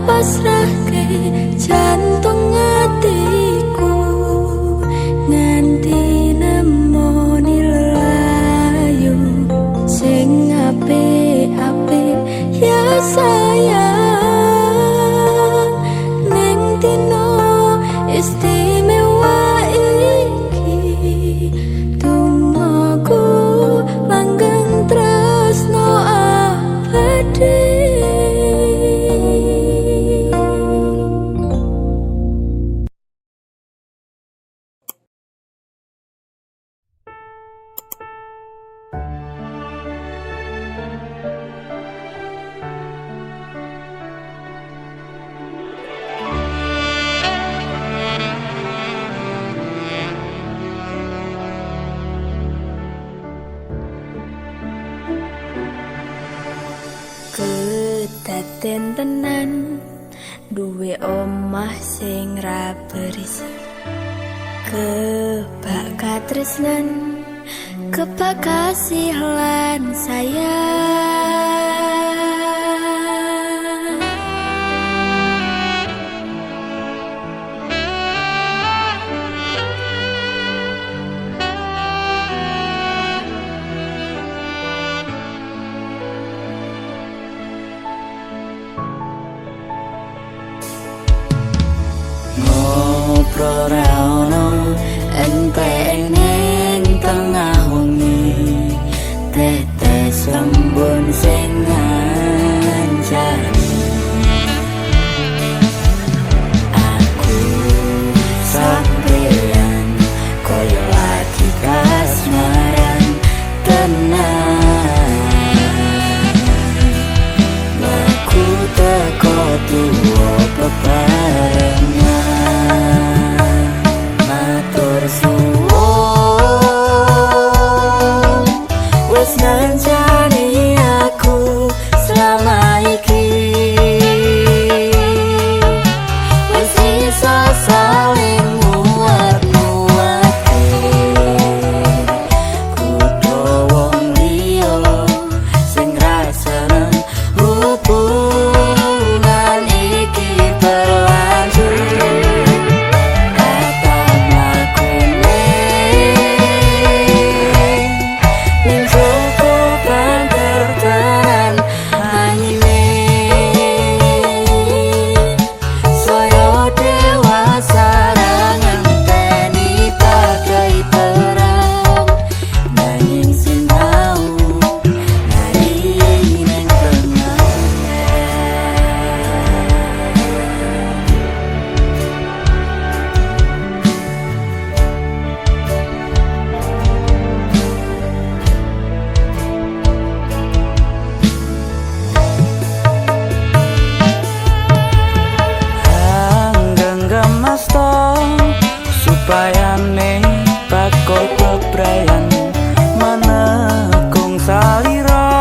pasrahke jantung atiku nganti nemoni layu sing apik-apik ya sayang ning dino istimewa iki tumaku langgeng tresno abadi. Kedaden tenan duwe omah sing ra bersih, kebak katresnan, kebak kasih lan sayang. Ngobrol ra ono entek ning tengah wengi, tetes lembun sing ngancani aku sampeyan koyo lagi kasmaran tenan. Aku teko tuwa bebarengan matur suwun wis ngancani aku selama iki wis iso saling muat-muati kudu wong liya sing rasane hubungan iki berlanjut. Supaya nih bakal bebrayan menekung saliro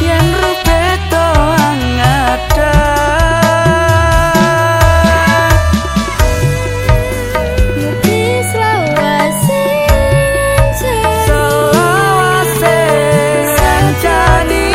yen rupeto angada mugi selawase sancani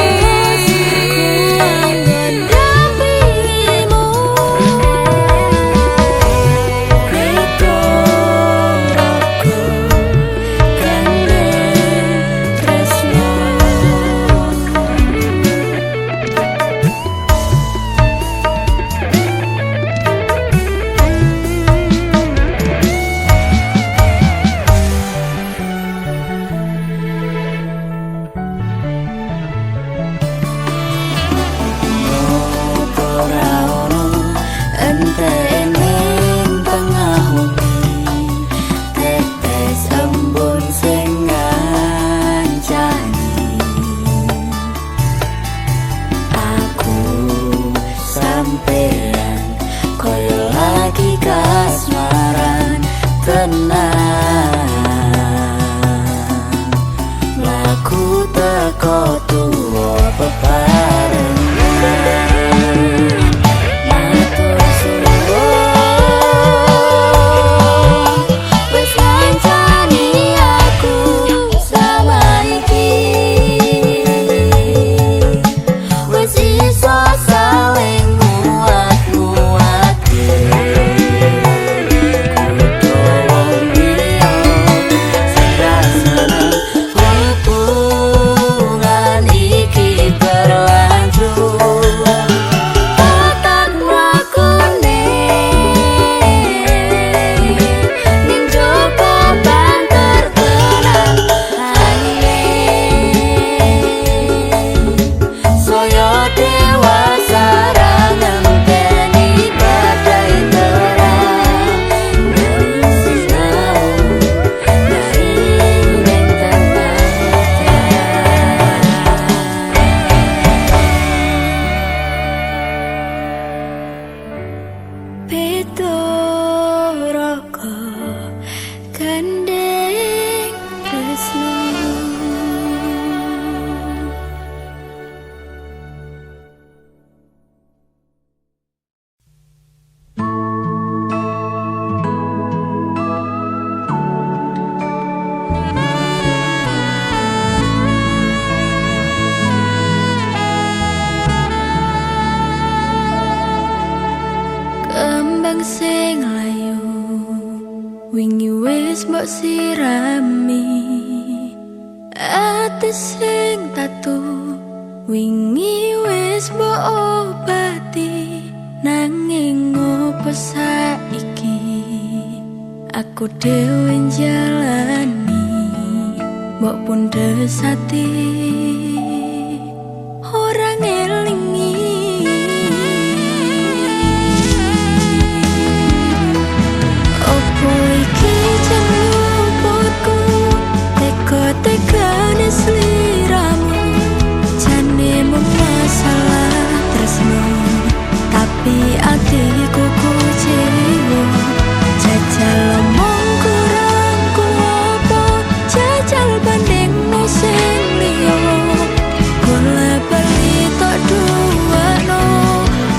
laku teko tuwa bebarengan matur suwun wis ngancani aku sama iki wis iso saling muat sing layu wingi wis mbok sirami ati sing tatu wingi wis mbok obati nanging opo saiki aku dhewe jalani mbok pundes ati ora ngelingi opo iki jaluputku teka-tekane sliramu jane masalah tresno tapi atiku kecewa jajal omong kurangku apa jajal banding sing liya bola bali tok duwano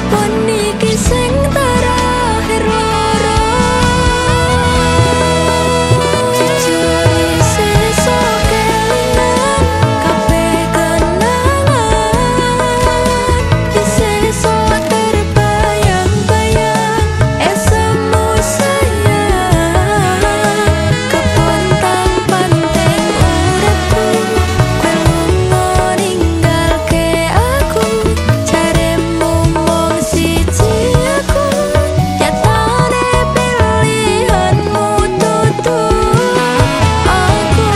pon iki sing terakhir loro jujur sesuk kelingan kabeh kenangan sesuk terbayang-bayang esemu sayang kepontang panteng uripku kowe lunga ninggalke aku jaremu mung siji aku nyatane pilihanmu tutu aku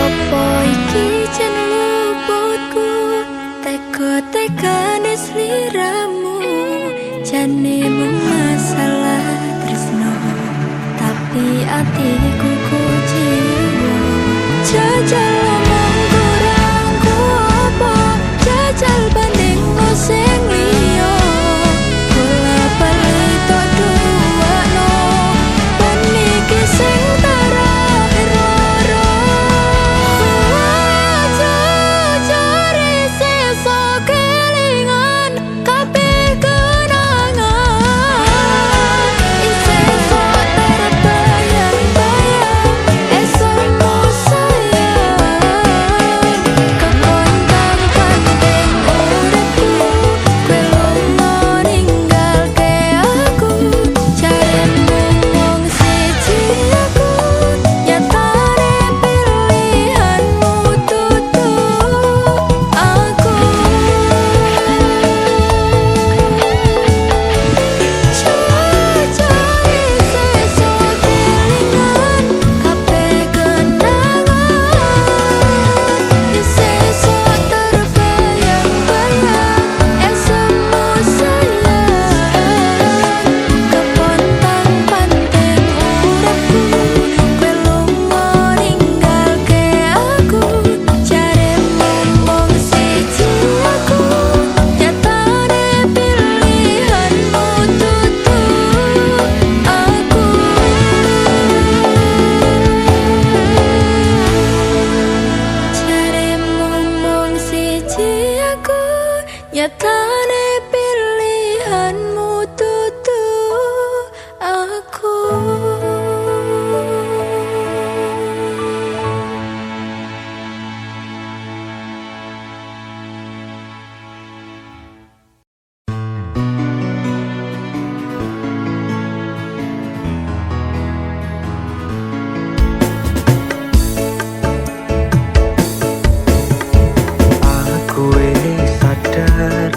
opo iki jan luputku teka-tekane sliramu jane mung masalah tresno tapi atiku kecewa jajal omong kurangku apa jajal banding sing liya bola bali tok duwano pon iki sing terakhir loro jujur sesuk kelingan kabeh kenangan sesuk terbayang-bayang esemu sayang kepontang panteng uripku kowe lunga ninggalke aku jaremu mung siji aku nyatane pilihanmu tutu aku jujur sesuk kelingan kabeh kenangan sesuk terbayang-bayang esemu sayang kepontang panteng uripku kowe lunga ninggalke aku jaremu mung siji aku nyatane pilihanmu tutu aku jaremu mung siji aku nyatane pilihanmu tutu aku Aku wis sadar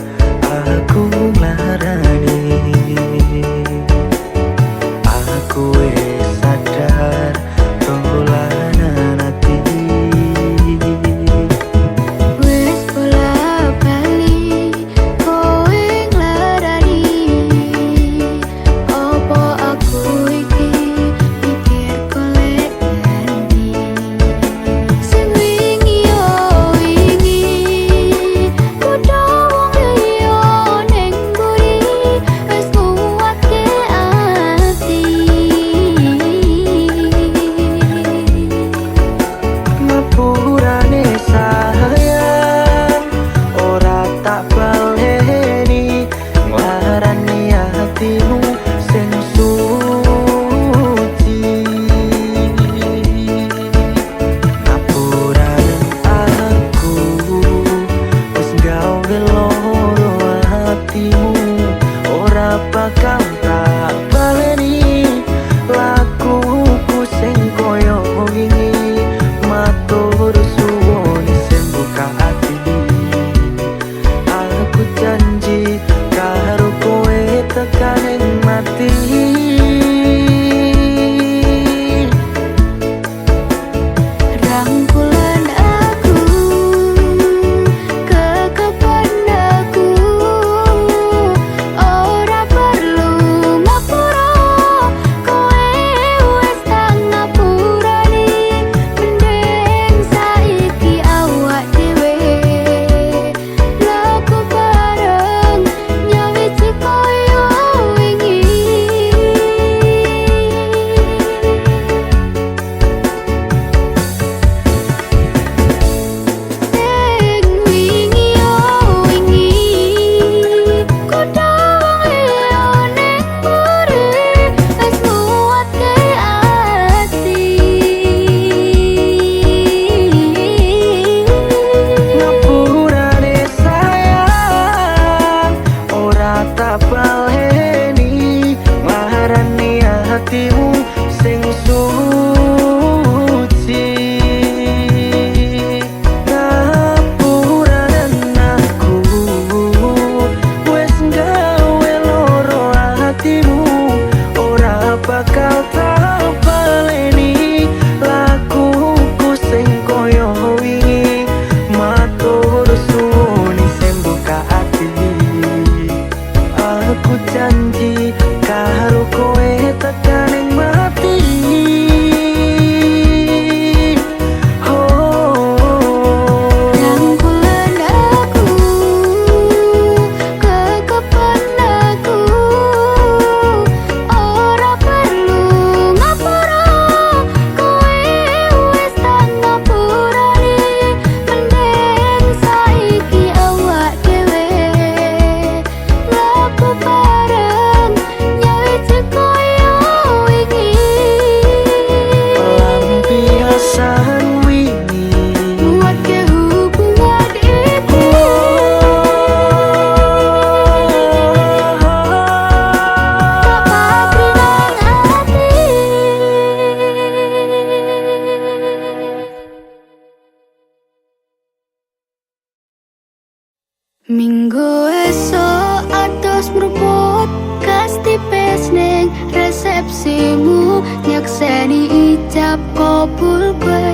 Minggu esok atus mruput kas tipis ning resepsimu, nyakseni ijab kabul kowe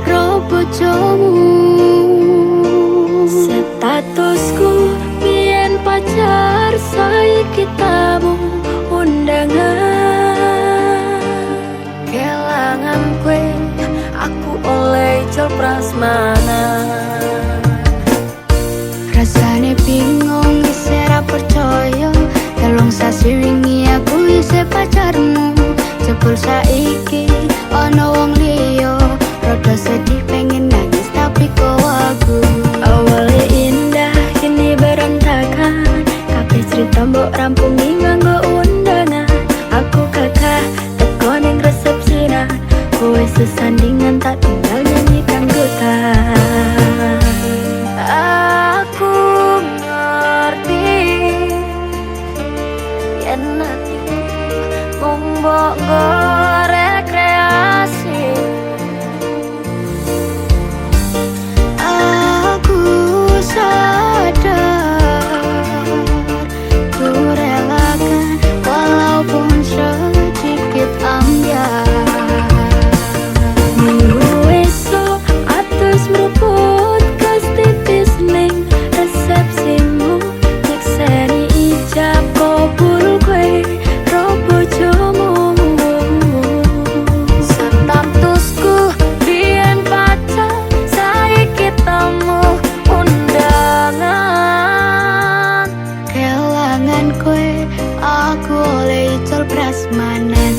ro bojomu. Statusku biyen pacar, saiki tamu undangan. Kelangan kowe aku oleh ijol prasmanan. Rasane bingung isih ra percaya, telung sasi wingi aku isih pacarmu. Jebul saiki ana wong liya, rada sedih pengen nangis tapi kok aku. Awalnya indah kini berantakan, kabeh cerita mbok rampungi nganggo undangan. Aku kakak teko ning resepsinan, kowe sesandingan tak tinggal nyanyi kanggotan. Aku ngerti yen atiku mung mbok rekreasi. Aku sadar ku relakan walaupun sedikit ambiar. Minggu esok atus mruput kas tipis ning resepsimu, nyekseni ijab kabul kowe ro bojomu. Statusku biyen pacar, saiki tamu undangan. Kelangan kowe aku oleh ijol prasmanan.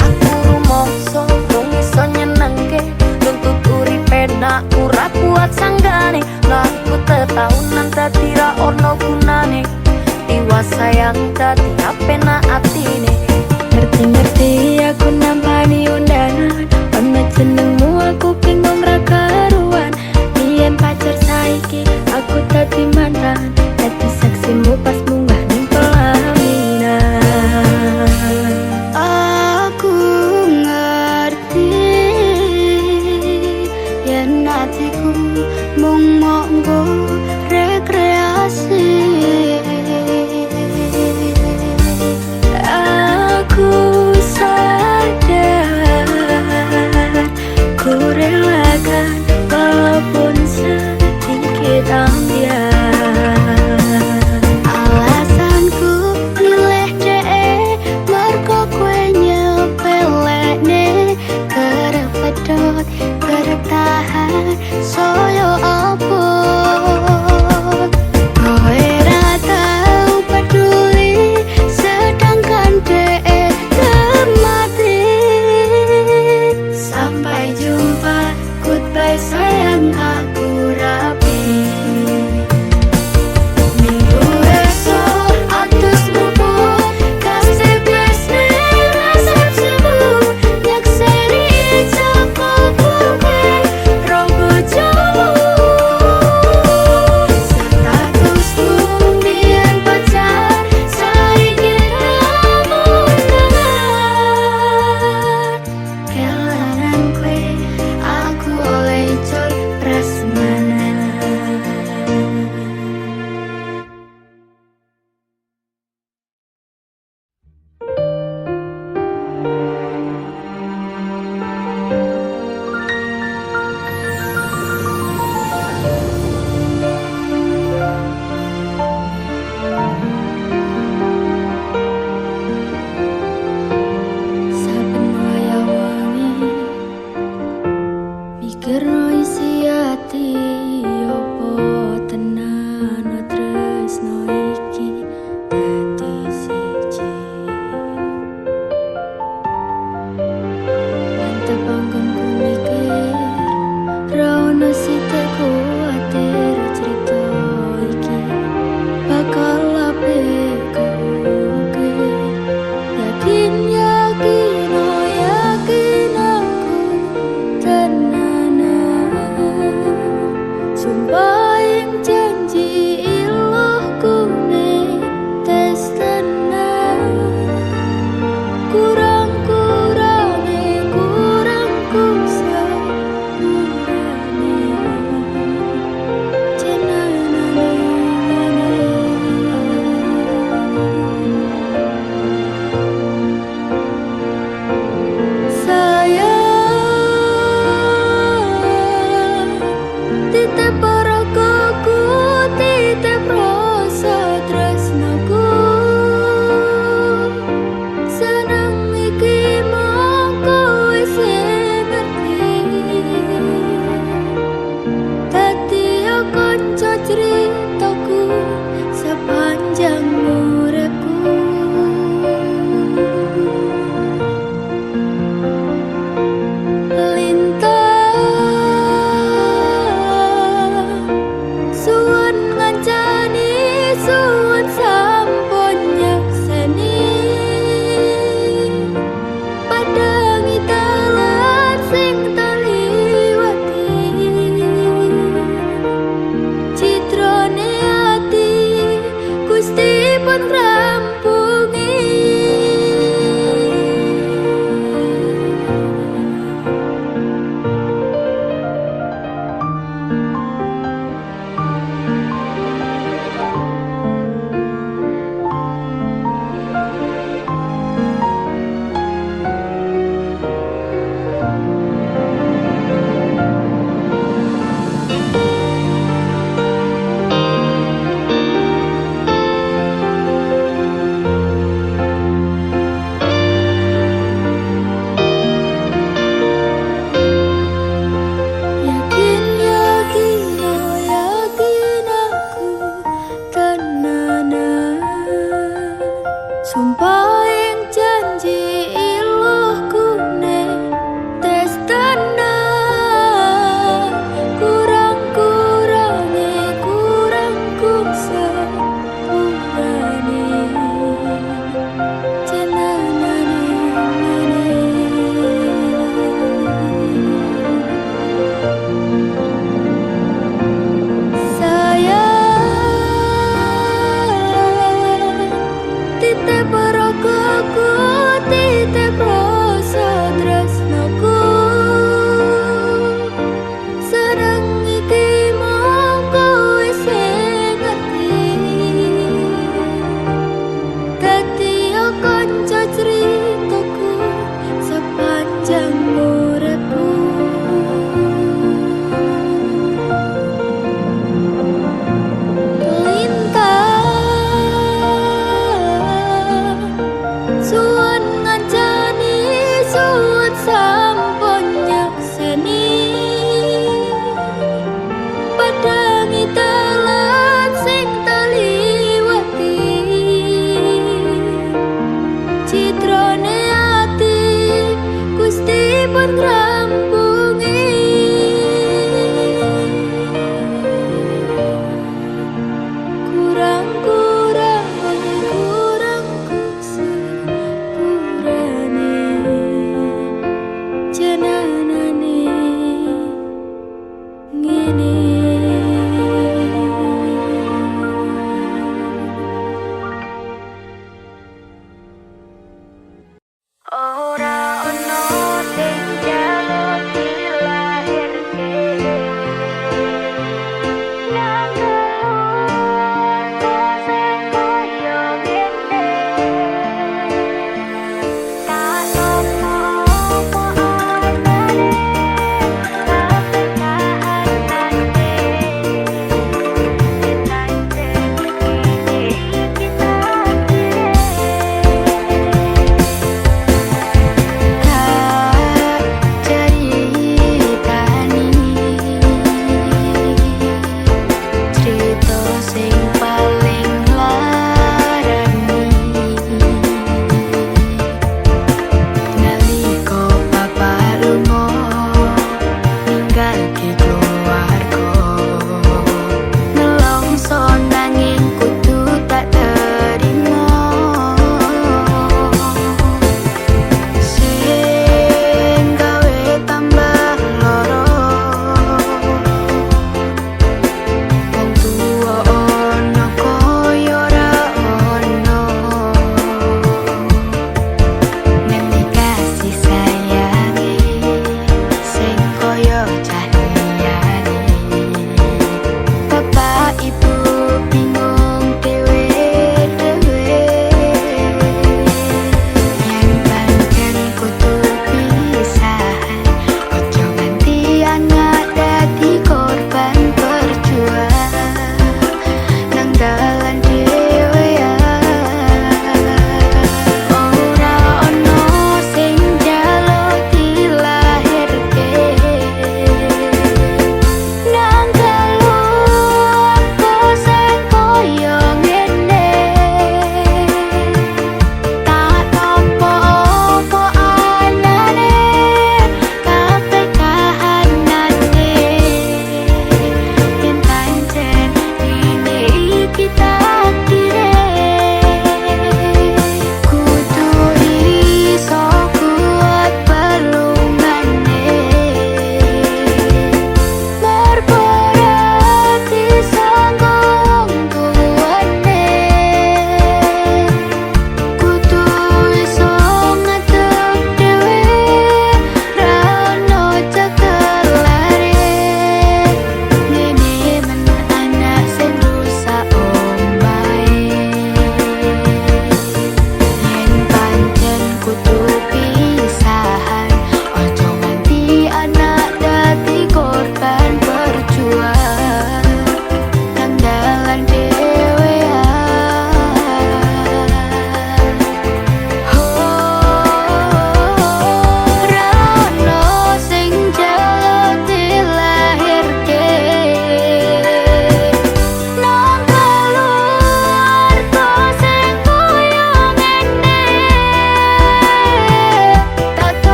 Aku rumangsa rung iso nyenengke, nuntut uripe nak ora kuat sanggane. Laku tetahunan dadi ra ono gunane, tiwas sayang dadi apenak atine. Ngerti-ngerti aku nampani undangan, ono jenengmu aku bingung ra karuan. Biyen pacar saiki aku dadi mantan, dadi saksimu pas munggah ning pelaminan. Aku ngerti yen atiku mung monggo rekreasi. Aku sadar ku relakan walaupun sedikit ambiar. Alasanku milih dhek mergo kowe nyepelekne, kerep pedhot kerep tahan soyo apa. ceritaku sepanjang uripku. Lintang suwun ngancani, suwun sampun nyakseni, padangi dalan sing taliwati, citrane ati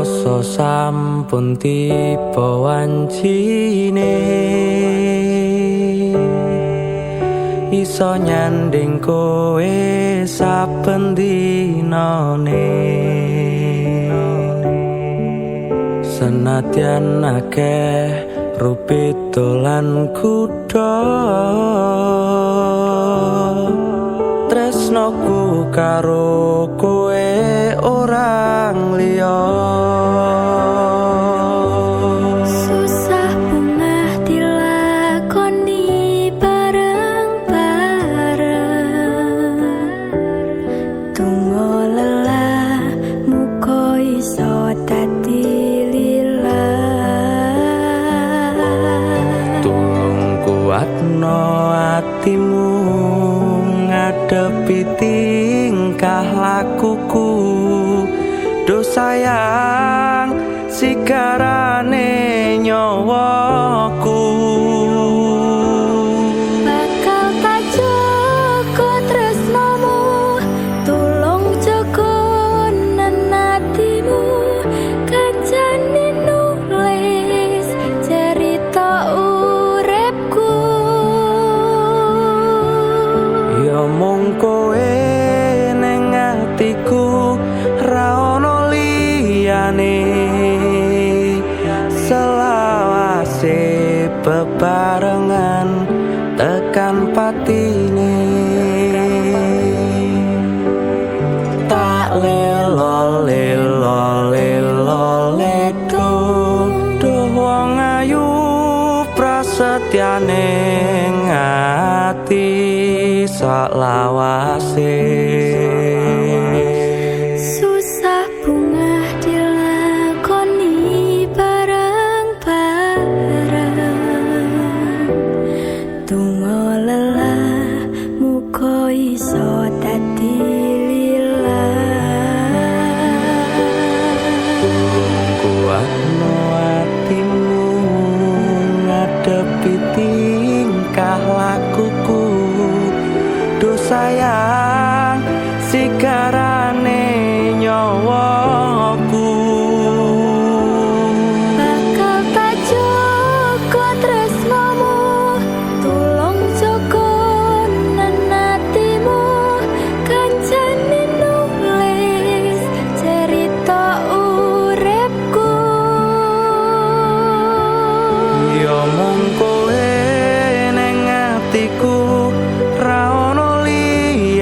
rasa sampun tiba wancine iso nyanding kowe saben dinane senadyan akeh rupito lan kuda tresnoku karo kowe orang liya susah bungah dilakoni bareng-bareng tunggu lelah muga iso dadi lillah tulung kuatno atimu ngadepi tingkah lakuku do sayang sigarane nyawaku bakal tak jaga tresnamu tulung jaga nenatimu kancane nulis cerita uripku ya mung kowe ning atiku ra ono liyane selawase bebarengan tekan patine tak lelo lelo lelo ledo do wong ayu prasetyane ngati sak lawase susah bungah dilakoni bareng-bareng tunggu lelah muga iso dadi lillah kuatno atimu ngadepi tingkah lakuku do sayang sigarane nyawaku bakal tak jaga tresnamu tulung jaga nenatimu kancane nulis cerita uripku ya mung kowe ning atiku ra ono liyane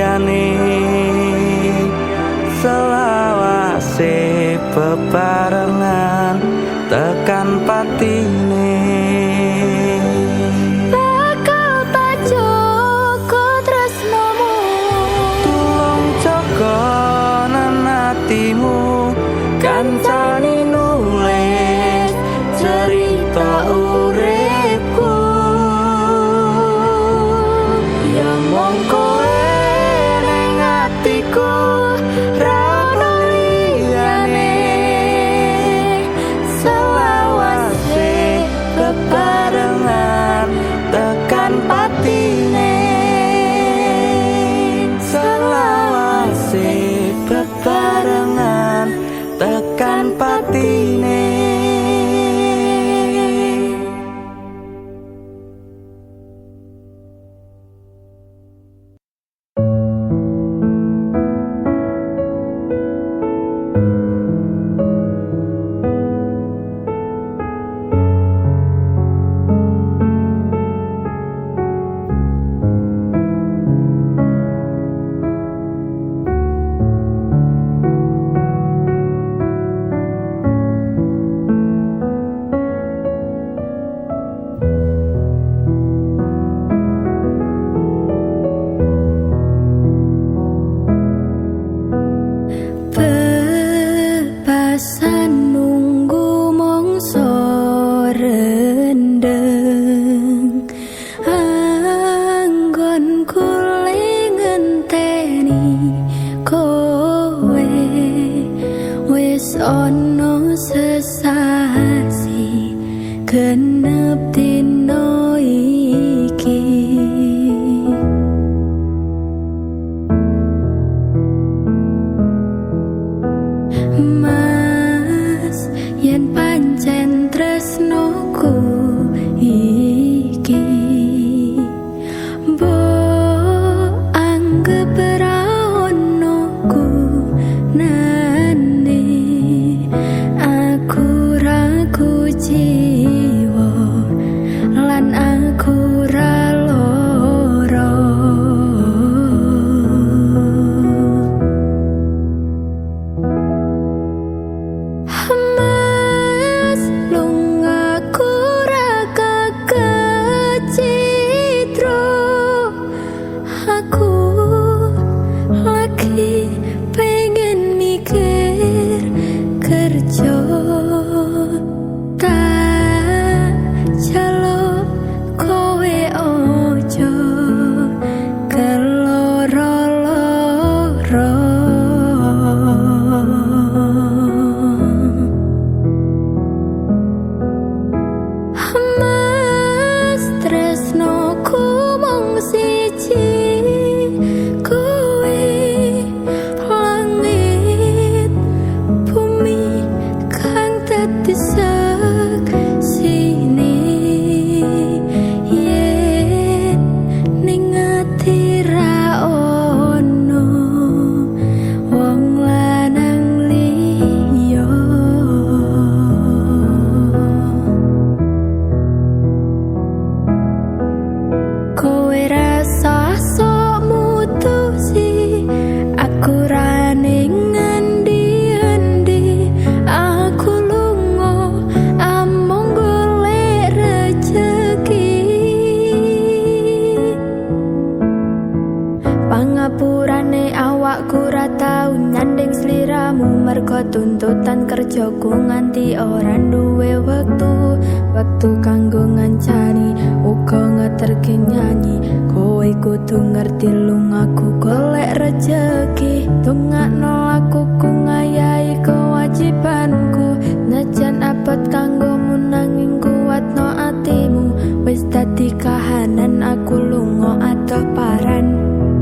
tuntutan kerjaku nganti ora duwe wektu kanggo ngancani uga ngeterke nyanyi. Kowe kudu ngerti lungaku golek rejeki, tungakno lakuku ngayahi kewajibanku. Najan abot kanggomu nanging kuatno atimu, wis dadi kahanan aku lunga adoh paran,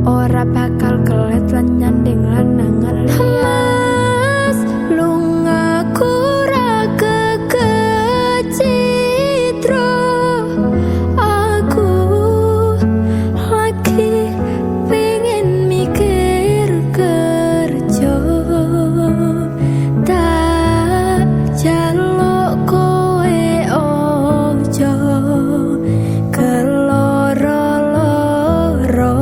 ora bakal kelet lan nyanding lanangan liya. Mas lungaku ra kecitro, aku lagi pengen mikir kerja, tak jaluk kowe ojo keloro-loro.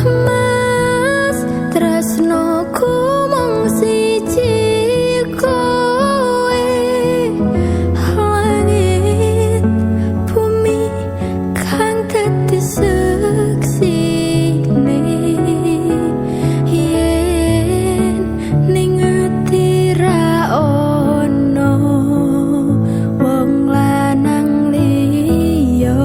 Mas tresnoku mung siji kowe, langit bumi kang dadi seksine. Yen ning ati ra ono wong lanang liya,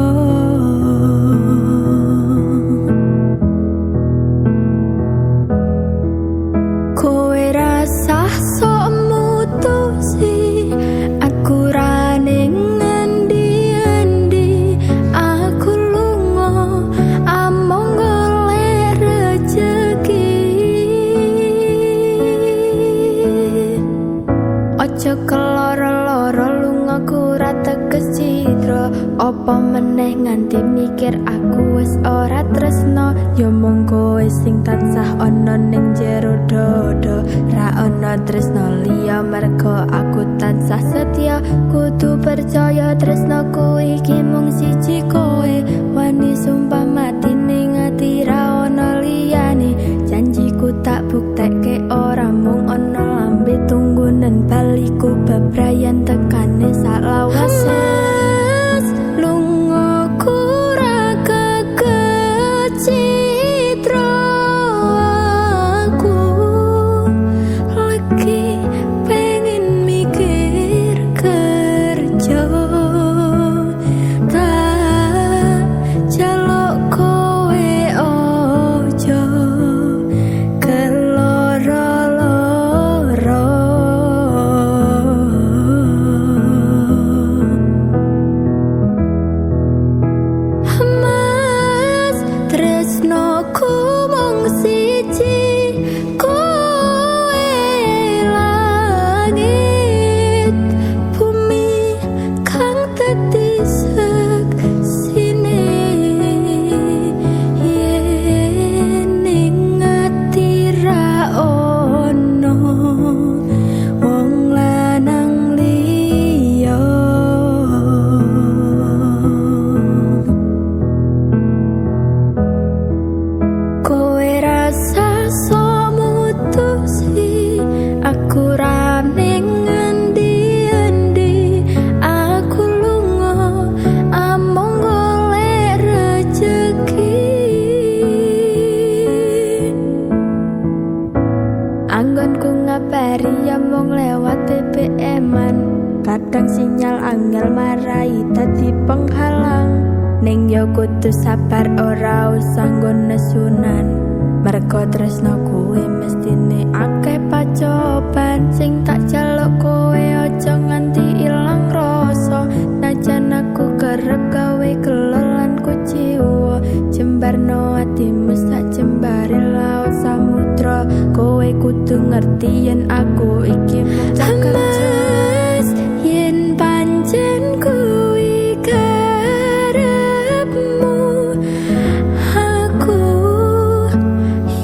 kowe rasah sok mutusi aku ra ning endi-endi. Aku lunga among golek rejeki, ojo keloro-loro lungaku ra teges citra. Apa meneh nganti mikir aku wis ora tresno, ya mung kowe sing tansah ana ning jero dodo. Ra ana tresno liya merga aku tansah setya, kudu percaya tresnoku iki mung siji kowe. Wani sumpah mati ning ati ra ana liyane, janjiku tak buktekke ora mung ana lambe tunggunen baliku bebrayan tekane sak lawase. Mas lungaku ra kecitro, aku lagi pengen mikir kerja, tak jaluk kowe ojo keloro-loro. Mas tresnoku mung siji kowe, langit bumi kang dadi seksine. Yen ning ati ra ono wong lanang liya, kowe rasa sok mutusi aku ra ning endi-endi. Aku lunga among golek rejeki, anggonku ngabari ya mung lewat BBM-an. Kadang sinyal angel marai dadi penghalang, ning yo kudu sabar ora usah nggo nesunan. Merga tresno kuwi mestine akeh pacoban, sing tak jaluk kowe aja nganti ilang rasa. Najan aku kerep gawe kelolan kuciwa, jembarno atimu sak jembare laut samudra. Kowe kudu ngerti yen aku iki mung kerja. Mas yen pancen kuwi karepmu, aku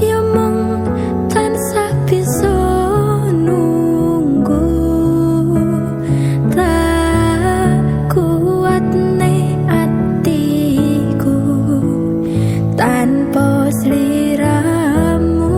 ya mung tansah bisa nunggu. Tak kuatne atiku tanpa sliramu.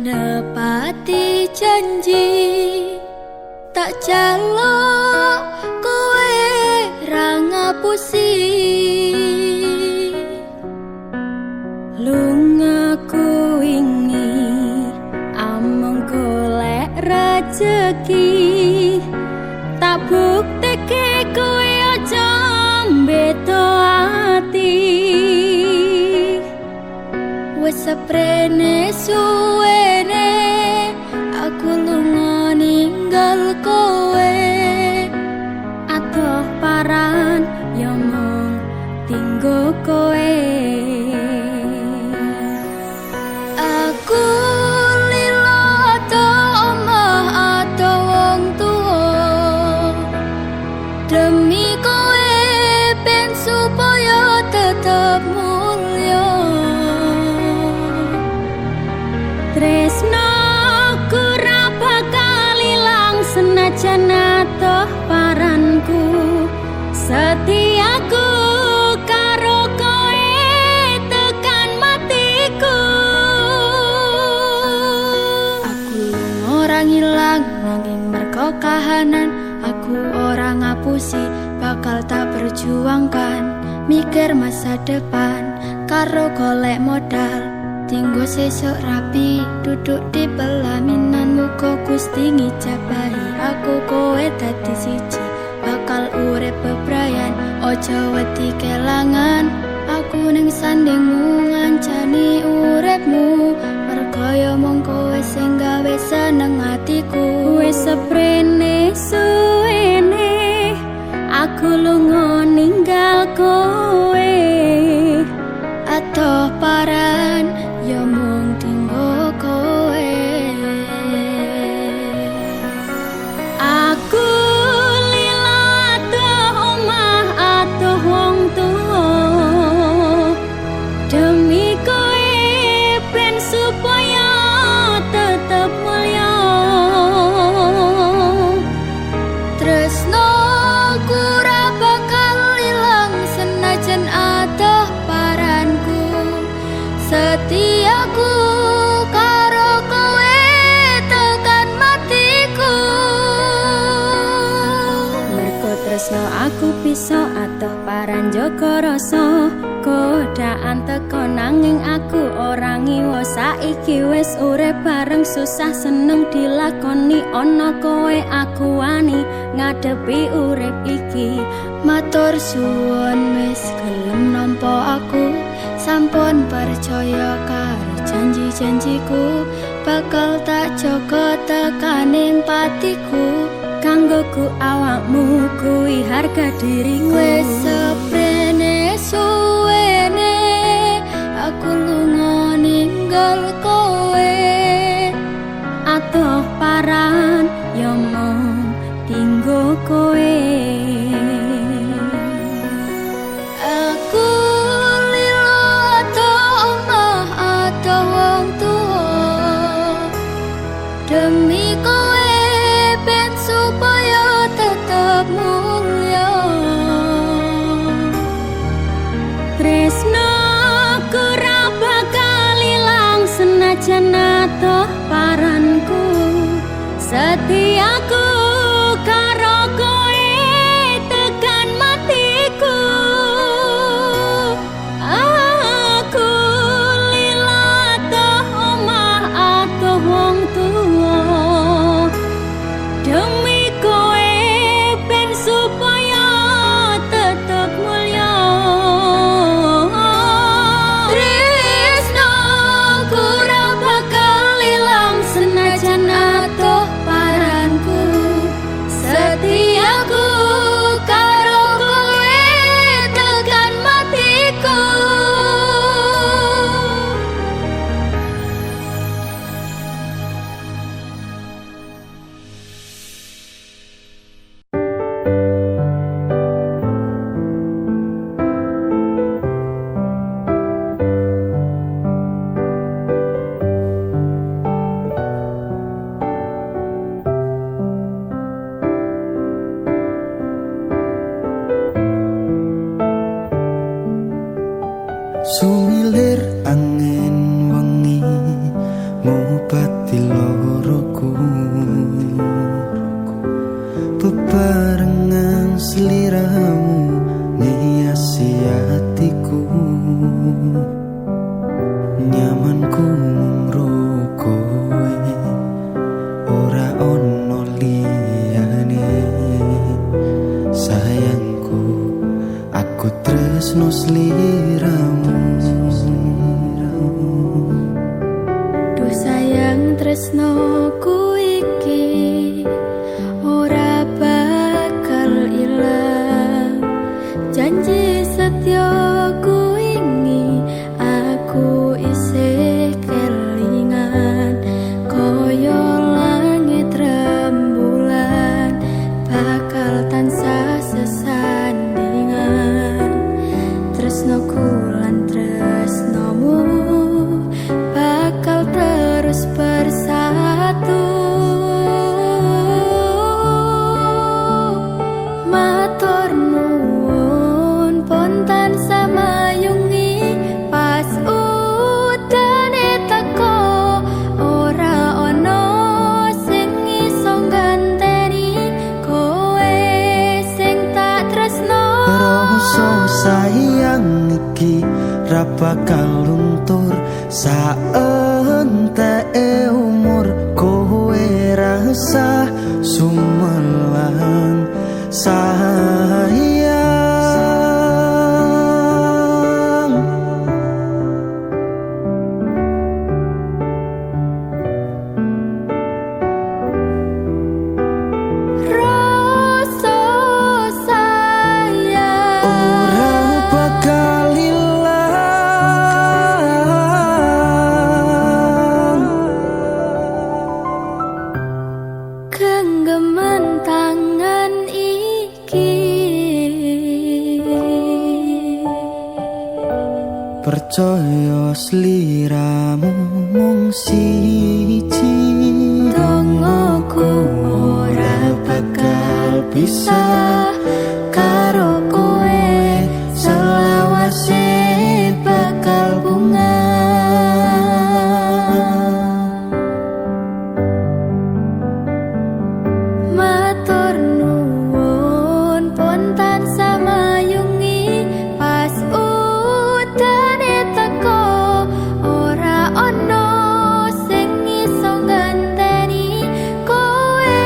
nepati janji tak jaluk kowe ra ngapusi lungaku wingi among golek rejeki tak bukteke kowe aja mbeto ati wis seprene suwene aku lunga ninggal kowe atoh paran yo mung tinggo kowe aku lilo atoh omah atoh wong tuwa demi kowe ben supaya tetep mulya tresno ora bakal ilang senajan atoh paranku setiaku karo kowe tekan matiku aku ora ngilang nanging merko kahanan aku ora ngapusi bakal tak perjuangkan mikir masa depan karo golek modal tinggo sesuk rapi duduk di pelaminan muka Gusti ngijabahi aku kowe dadi siji bakal urip bebrayan ojo wedi kelangan aku ning sandingmu ngancani uripmu mergo yo mung kowe sing gawe seneng atiku wis seprene suwene aku lunga ninggal kowe atoh paran yo mung tinggo kowe aku lila atoh omah atoh wong tuwa demi kowe ben supaya tetep mulya tresno ora bakal ilang senajan atoh paranku setiaku karo kowe tekan matiku merko tresno aku bisa atoh paran jaga rasa godaan teko nanging aku ora ngiwo saiki wis urip bareng susah seneng dilakoni ana kowe aku wani ngadepi urip iki matur suwun wis gelem nampa aku sampun percaya karo janji-janjiku bakal tak jaga tekaning patiku kanggoku awakmu kuwi harga diriku wis seprene suwene aku lunga ninggal kowe atoh paran yo mung tinggo kowe aku lilo atoh omah atoh wong tuwa demi kowe ben supaya tetep mulya tresno ora bakal ilang senajan atoh paranku setiaku karo kowe tekan matiku aku lila atoh omah atoh wong tuwa demi kowe ben supaya tetep mulya tresno ora bakal ilang senajan atoh paranku setiaku karo kowe tekan matiku Sumilir angin wengi mubat tresno sliramu. Duh sayang tresnoku iki ora bakal ilang. Janji setyaku ini aku isih kelingan. Koyo langit rembulan bakal tansah sesandingan. Tresnoku lan tresnomu bakal terus bersatu. Matur nuwun pontan samayungi pas udane teko. Ora ono sing iso ganteni kowe sing tak tresno. Rasa sayang iki ra bakal luntur saenteke umur. Kowe rasa sumelang sayang. Rasa sayang Ora bakal ilang. genggaman tangan iki. Percaya sliramu mung siji. Dongoku ora bakal bisa karo kowe, selawase bakal bunga. Matur nuwun pontan samayungi pas udane teko. Ora ono sing iso ganteni kowe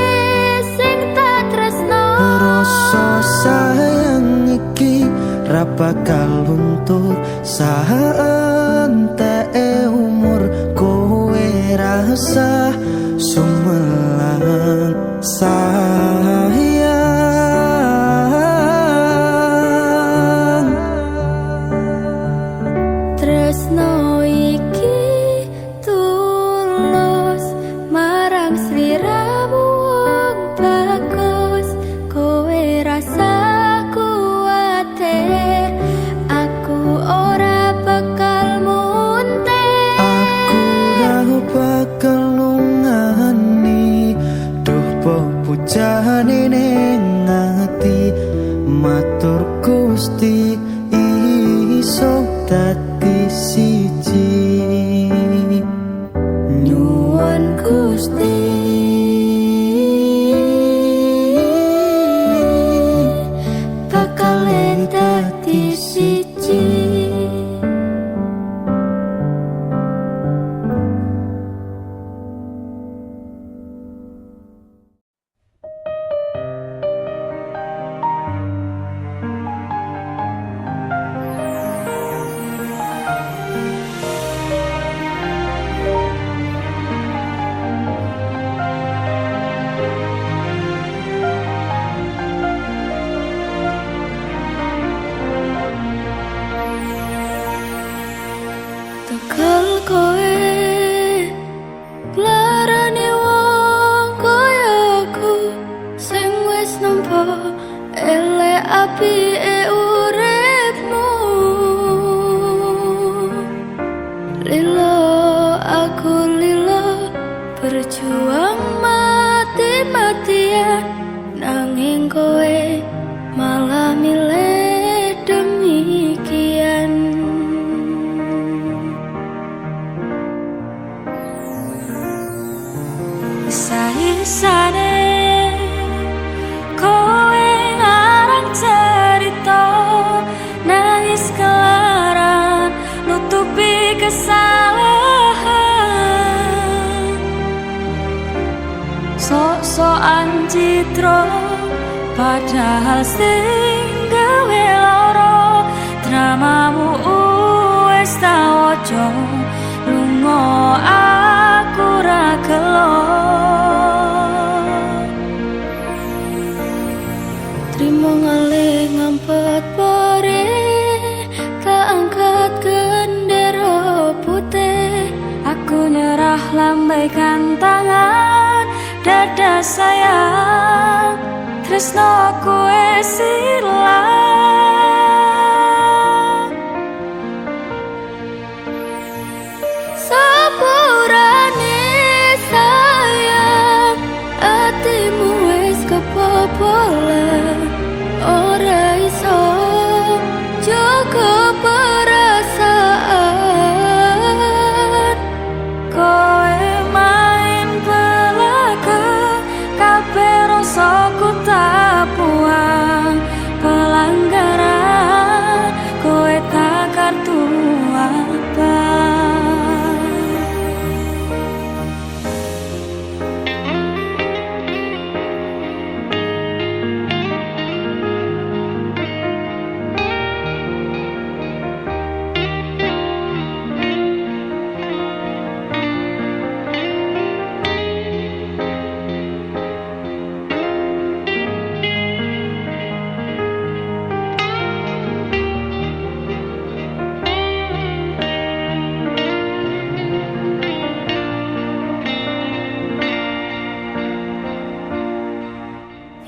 sing tak tresno. Rasa sayang iki ra bakal luntur saenteke umur. Kowe rasa sumelang sayang. Tresno iki tulus marang sliramu wong bagus. Kowe rasa kuwatir aku ora bakal munte. Aku ra bakal lungani, duh pepujane ning ati. Matur Gusti iso dadi siji. Nyuwun Gusti bakal dadi siji. Tekel kowe larane wong koyo aku sing wis nampa elek apike uripmu. Lilo aku lilo berjuang mati-matian, nanging kowe malah milih demikian. Isa-isane kowe ngarang cerita, nangis kelaran nutupi kesalahan. Sok-sokan citra padahal sing gawe lara. ngempet pore, tak angkat gendera putih. Aku nyerah lambaikan tangan, dada sayang, tresnoku wis ilang. Sepurane sayang, atimu wis kebobolan. Ora iso jaga perasaan. Kowe main belakang, kabeh rasaku tak buang. Pelanggaran, kowe tak kartu apa.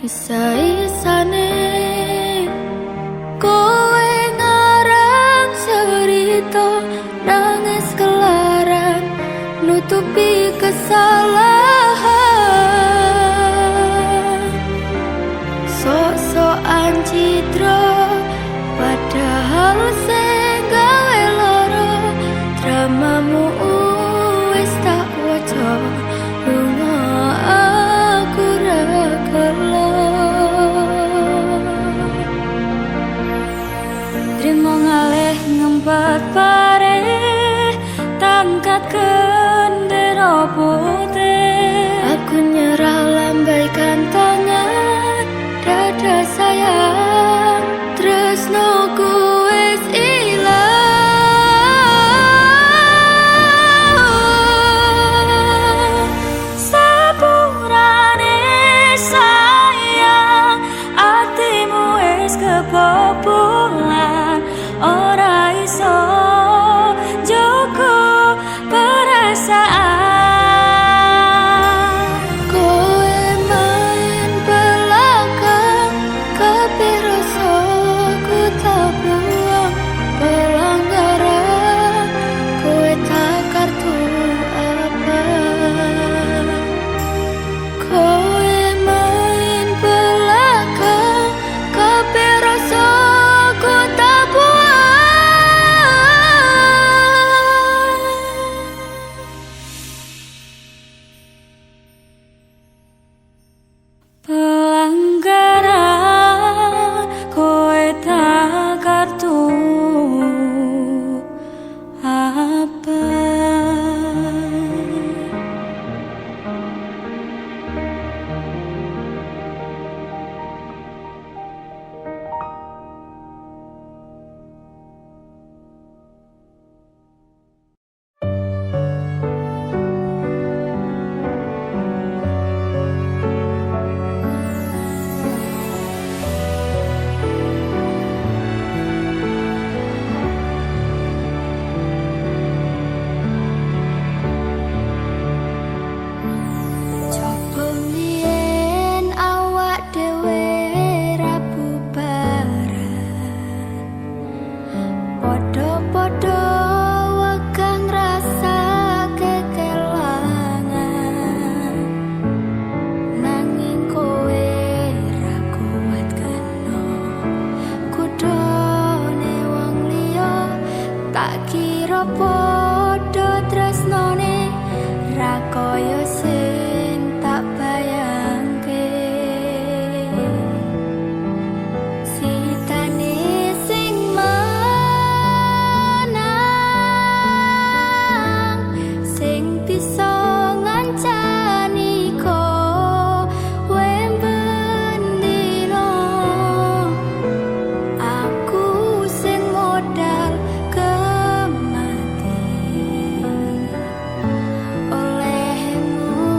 Isa-isane kowe ngarang cerita, nangis kelaran nutupi kesalahan. Sok-sokan citra padahal sing gawe lara. Dramamu wis tak waca, lunga aku ra gelo. Trimo ngalih ngempet pare, tangkat gendera putih. Aku nyerah lambaikan tangan, dada sayang, tresnoku wis ilang. Sepurane sayang, atimu wis kebobolan. Ora iso jaga perasaan. Kowe main belakang, kabeh rasaku tak buang. Pelanggaran, kowe tak kartu apa. Kowe main belakang, kabeh rasaku tak buang. Pelanggaran, kowe tak kartu apa. Coba mien awak dhewe ra bubaran, padha-padha wakang rasa kekelangan. Nanging kowe ra kuat kena kudone wong liya. Tak kira padha tresnane, ra kaya sing tak bayangke. Sitane sing menang, sing bisa ngancani kowe bendino. Aku sing modal kemati, olehmu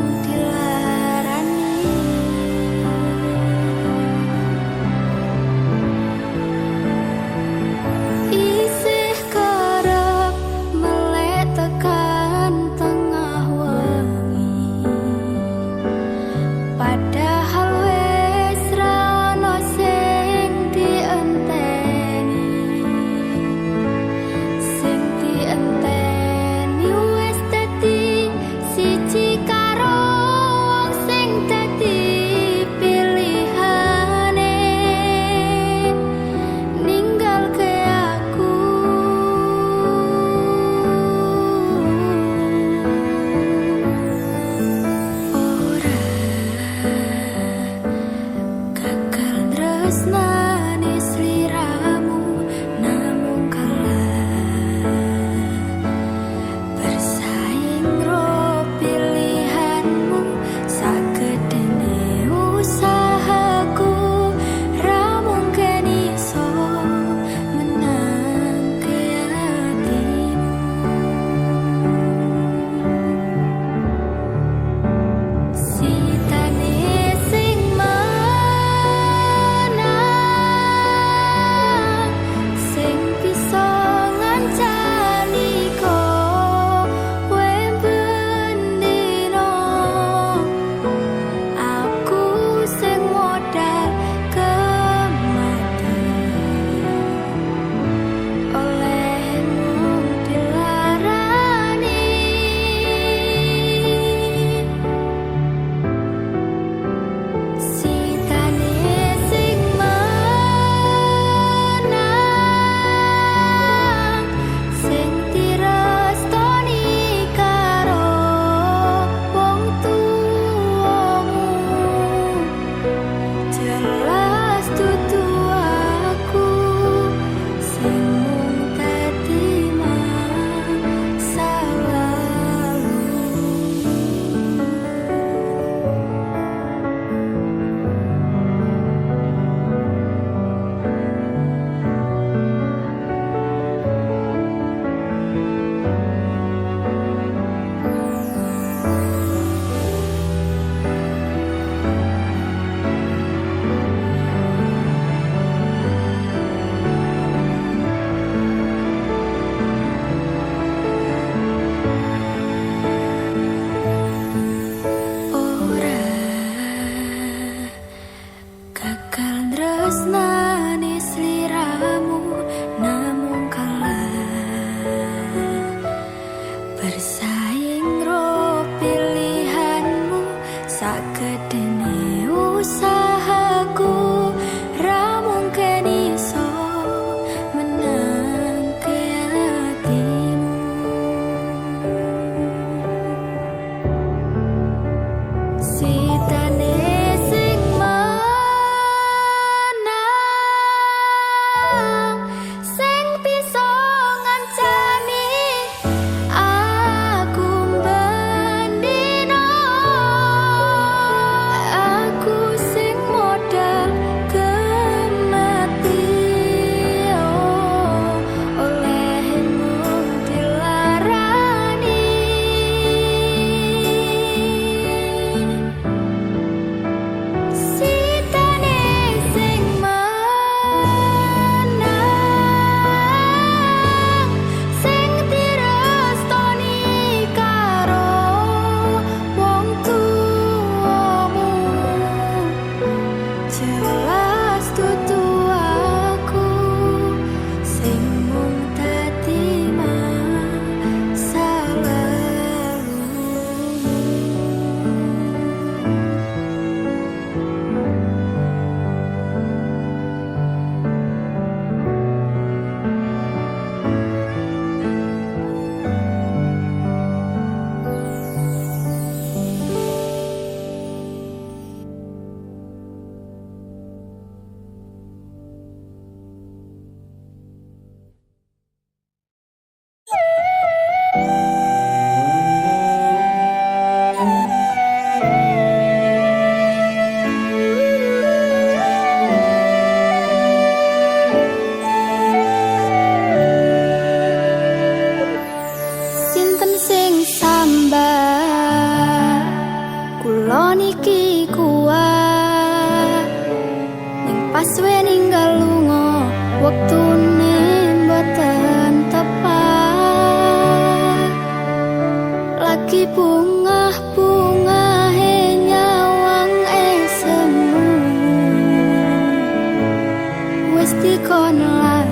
dikonelan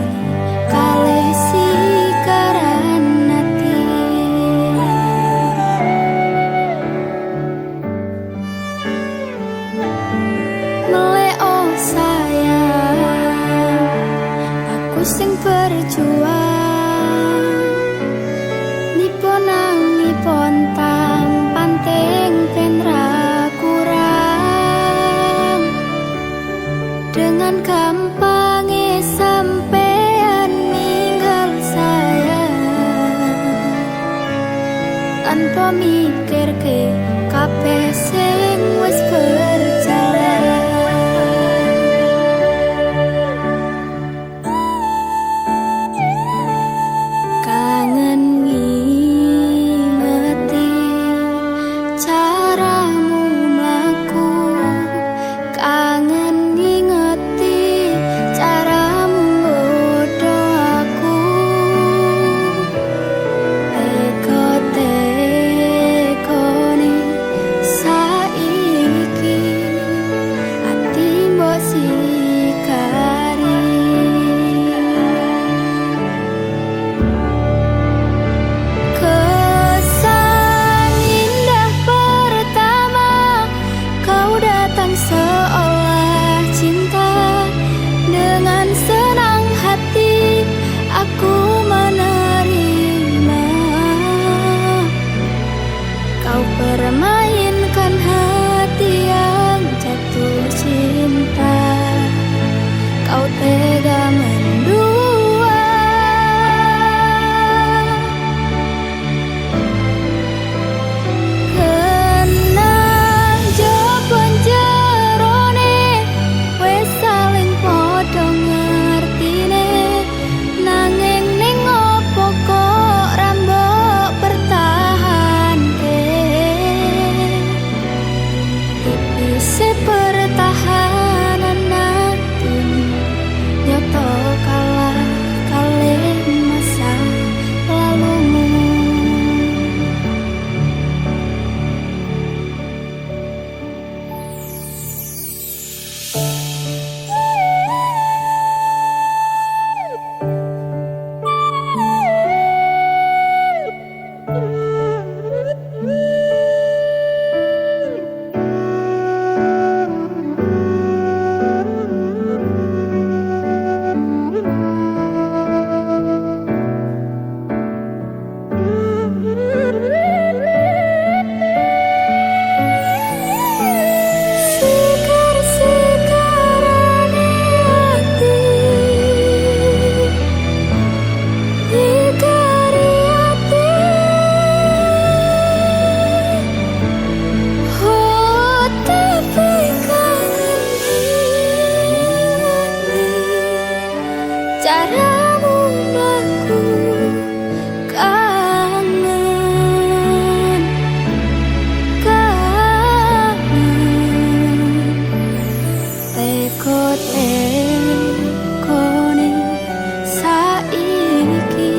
kalih sikaran ati meleo sayang aku sing berjuang nipon tang panting ben ra kurang dengan gampangnya sampean ninggal saya tanpa mikir ke kabeh sing wis berjalan kangen ngingeti caramu mlaku kangen ngingeti caramu nggodho aku tekone saiki ati mbok sikari kesan indah pertama kau datang seolah cinta dengan senang hati aku menerima kau permainkan hati yang jatuh cinta kau tega mendua kenang jopon jerone wes saling padha ngertine nanging ning opo kok rambok pertahanke tipise pertahanan ati nyoto kalah kalih masa lalumu Sekar-sekarane ati ikari ati oh tapi kangen ngingeti caramu mlaku kangen tekone saiki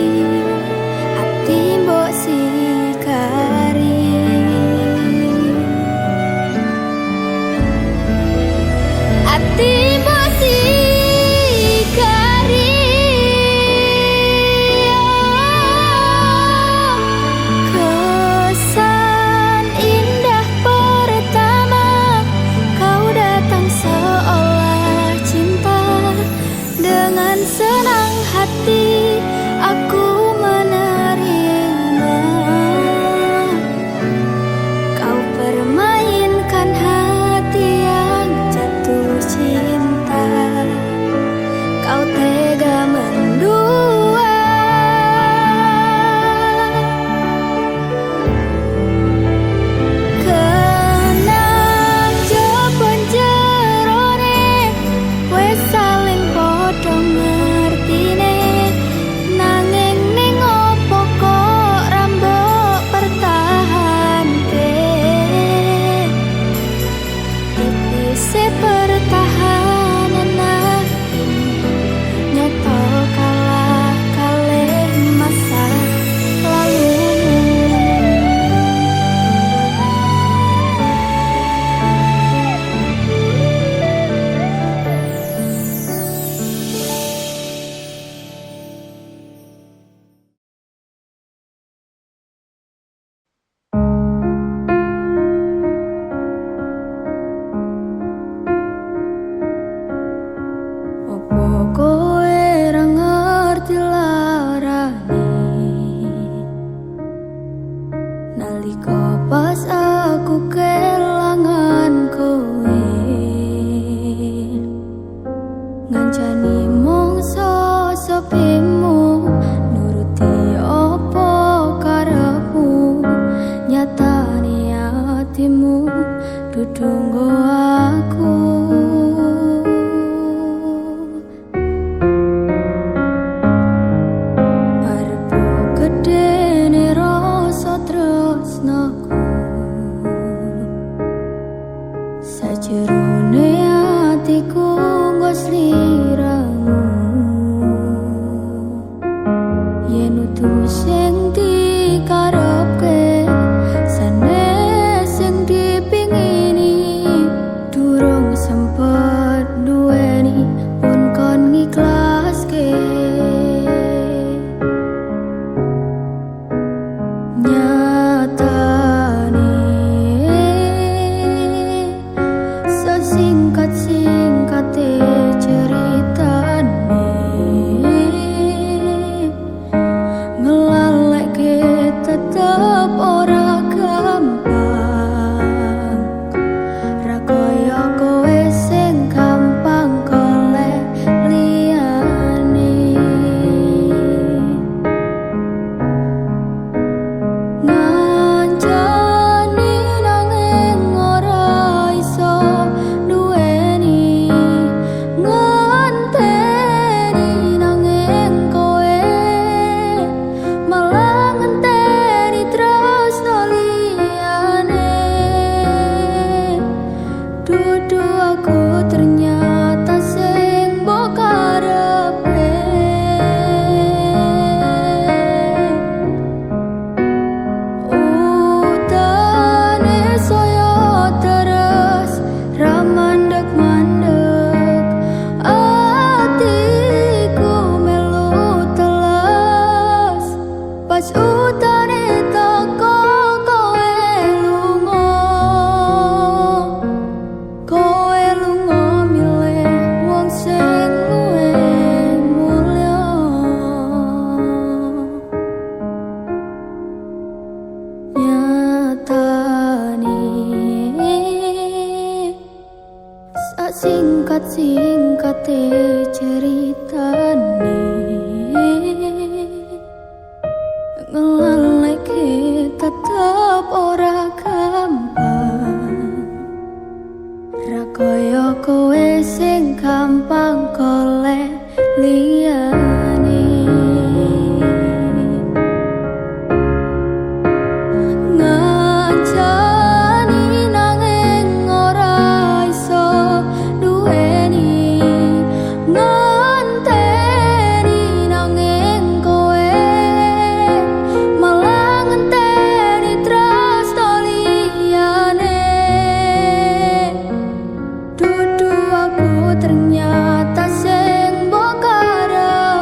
ati mbok sikari ati mbok sikari kesan indah pertama kau datang seolah cinta dengan senang hati aku menerima kau permainkan hati yang jatuh cinta kau tega mendua kenang jopon jerone wes saling padha ngertine nanging mongso sepimu nuruti opo karepmu nyatane atimu dudu nggo aku arep gedene rasa tresnaku sajerone atiku nggo sliramu yen utuh sing dikarepke sanes sing dipingini durung sempet duweni pun kon ngiklaske nyatane sesingkat-singkate ceritane ngelaleke tetep ora gampang ra kaya kowe sing gampang golek liyane ngancani nanging ora iso duweni ngenteni nanging kowe malah ngenteni tresno liyane dudu aku ternyata sing mbok karepe utane saya terus ra mandek-mandek atiku melu telas pas utane teko kowe lunga milih wong sing luwih mulya nyatane singkat-singkate ceritane ngelaleke tetep ora gampang ra kaya kowe sing gampang golek liyane ngancani nanging ora iso duweni ngenteni nanging kowe malah ngenteni tresno liyane dudu aku ternyata sing mbok karep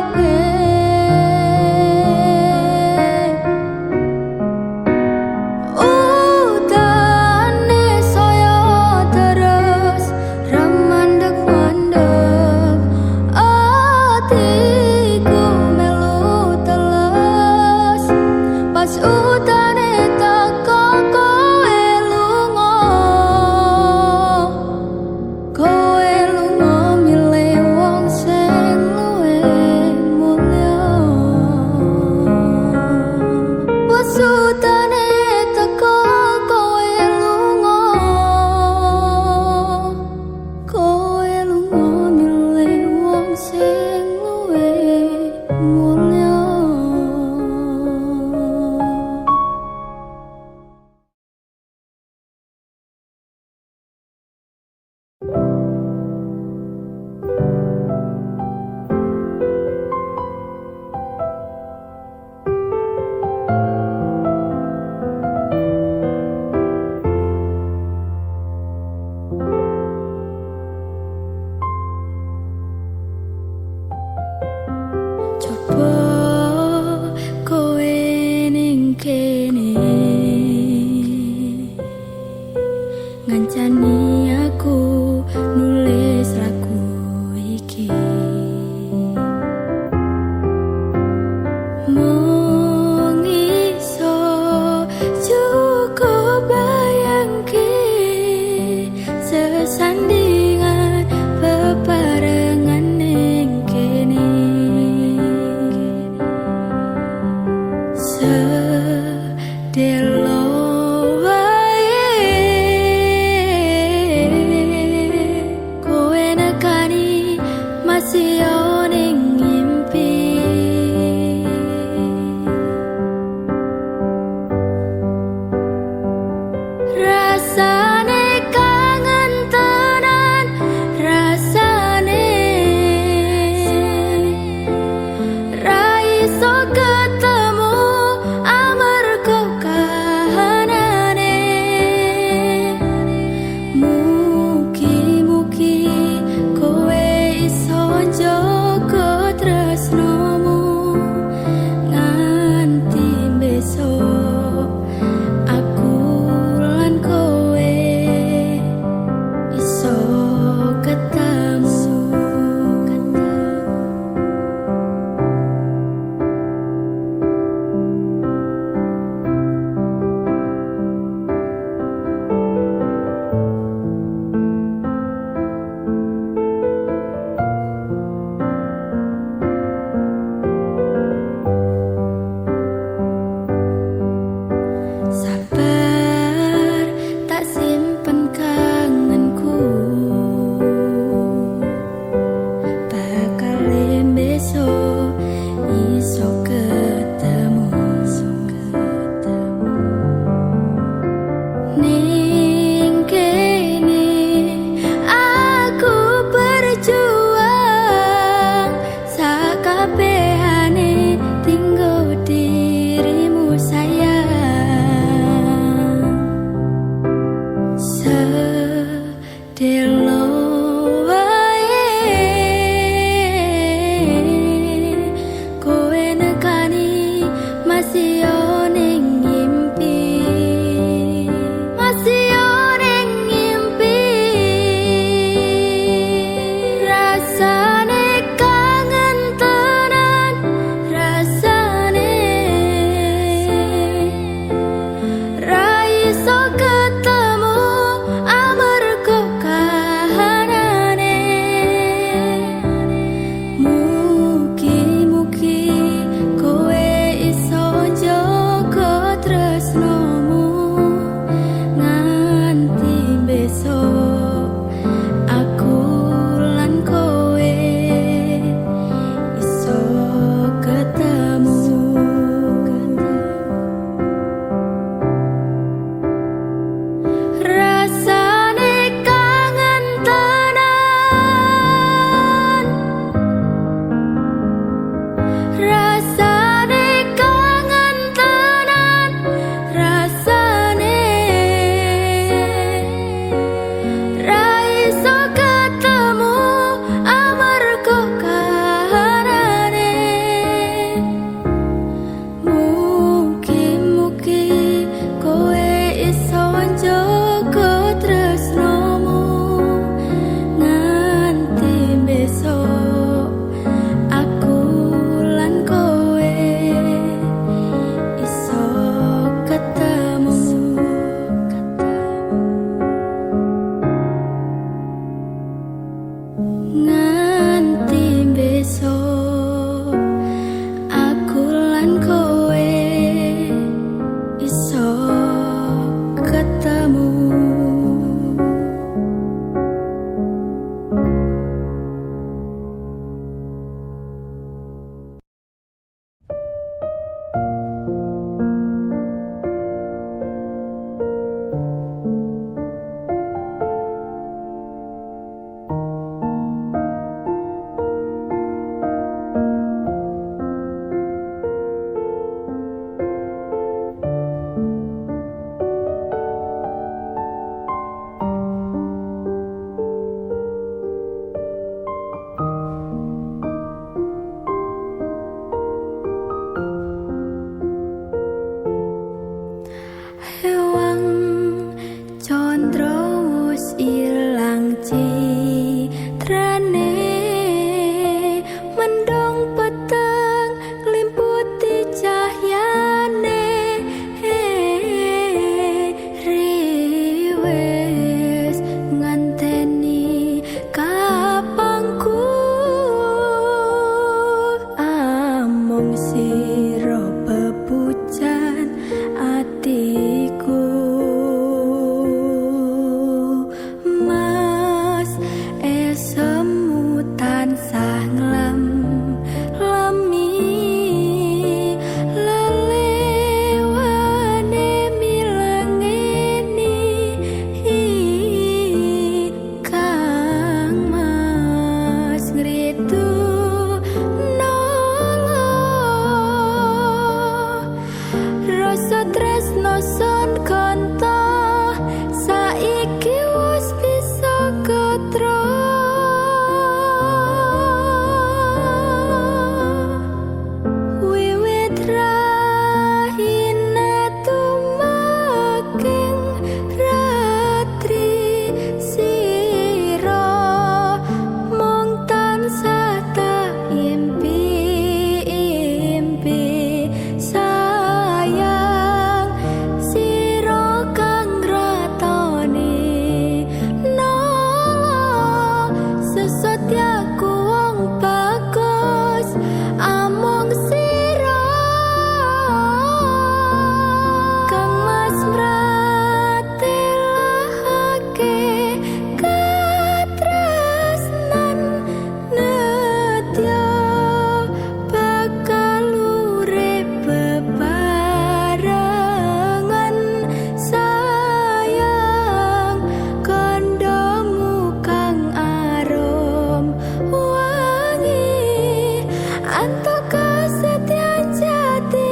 Antuk kesetiaan jati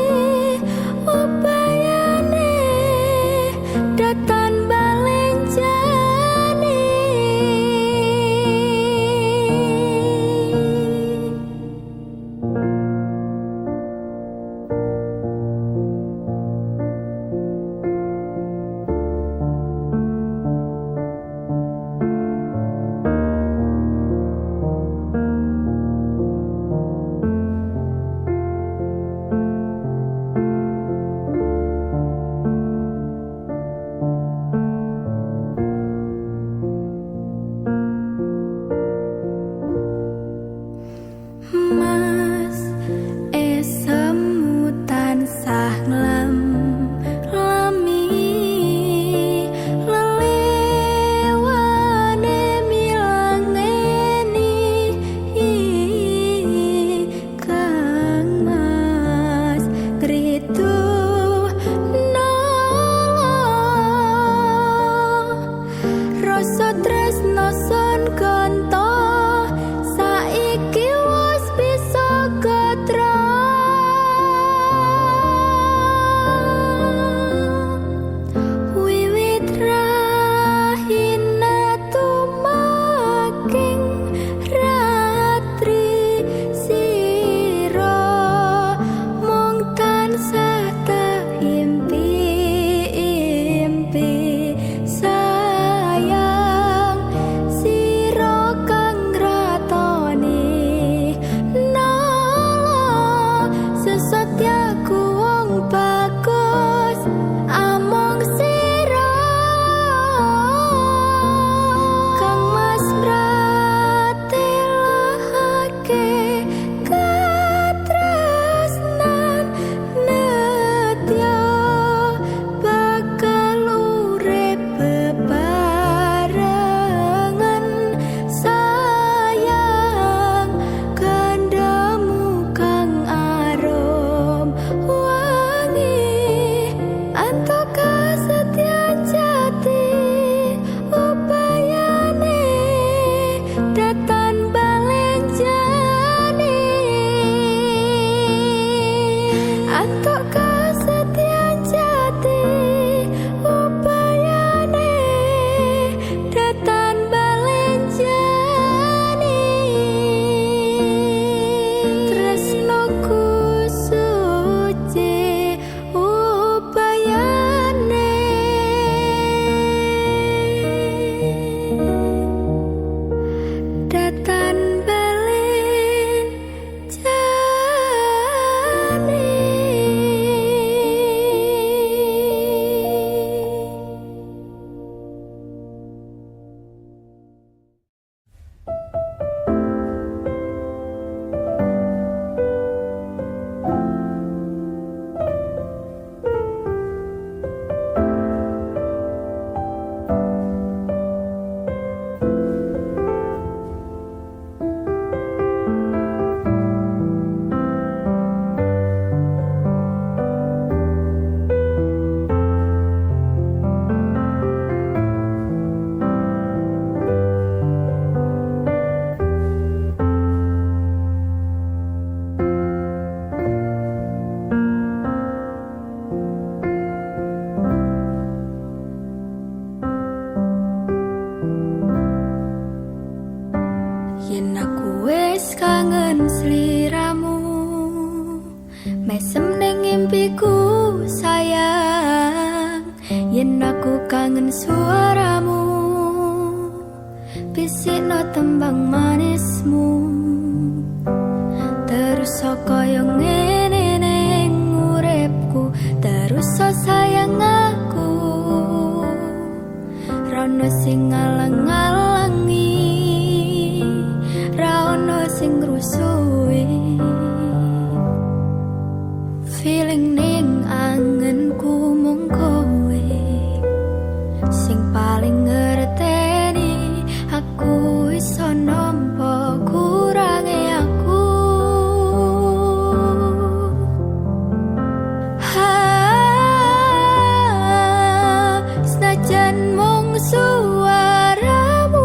upayane datan balenjani. Mas esemu tansah lami lelewane milangeni Kang Mas Ritu rasa tresno son kanto saiki wis bisa gatra. Wiwit rahina tumaking ratri sira mung tansah tak impi-impi sayang sira kang ratoni nala sesatyaku wong bagus among sira Kang Mas mratelahake katresnan netya bakal urip bebarengan sayang kandamu kang arum wangi antuk kesetiaan jati upayane datan balenjani. Antuk kesetiaan jati upayane datan balenjani. Tresnoku suci upayane datan yen aku wis kangen sliramu mesem ning impiku sayang yen aku kangen suaramu bisikno tembang manismu terus kaya ngene ning uripku terus sayang aku rono sing ngalang-alangi ra ono sing ngrusuhi feeling ning angenku mung kowe sing paling ngerteni aku iso nampa kurange aku senajan mung suaramu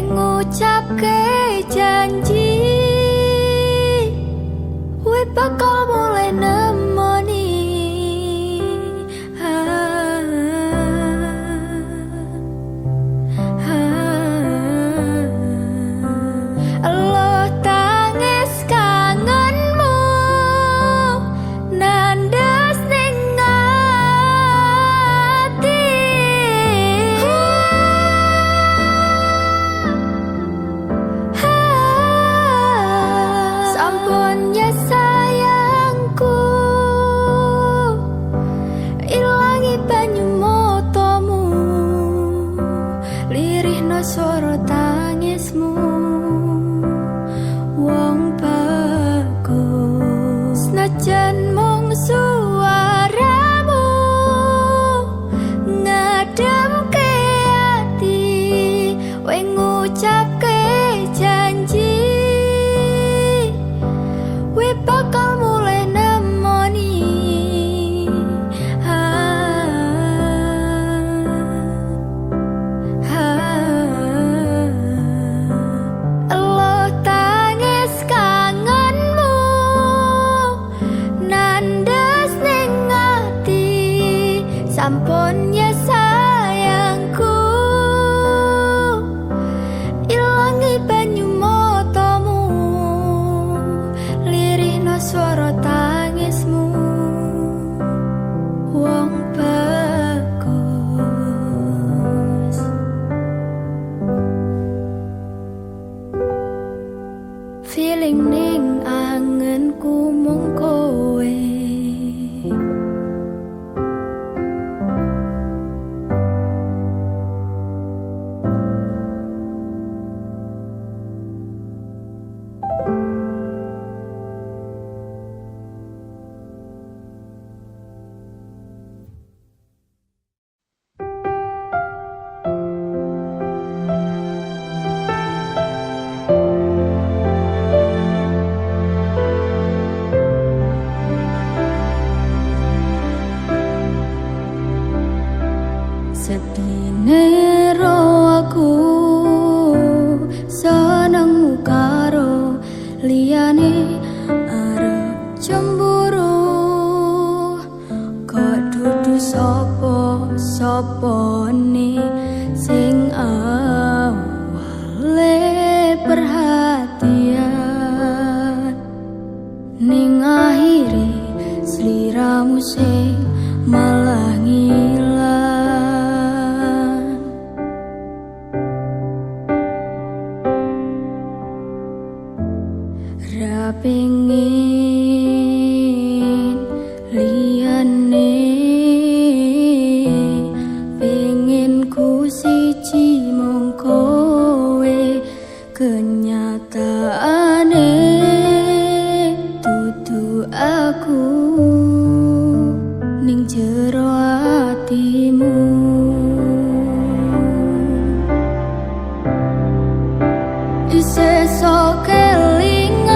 ngucapke janji we bakal mulai nemoni Allah tangis kangenmu nandas ning ati sampun ya sayangku ilangi banyu motomu lirihno swara tangismu wong bagus senajan mung suaramu ngademke ati we ngucapke janji we bakal mulai nemoni Allah tangis kangenmu nandas ning ati sampun ya sayangku ilangi banyu motomu lirihno swara tangismu wong bagus feeling ning angenku mung kowe sedine ro aku senengmu karo liyane arep cemburu kok dudu sapa-sapane sing awale perhatian ning akhire sliramu sing malah ngilang ra pengin liyane pengin ku siji mung kowe kenyataane dudu aku ning jero atimu isih sok kelingan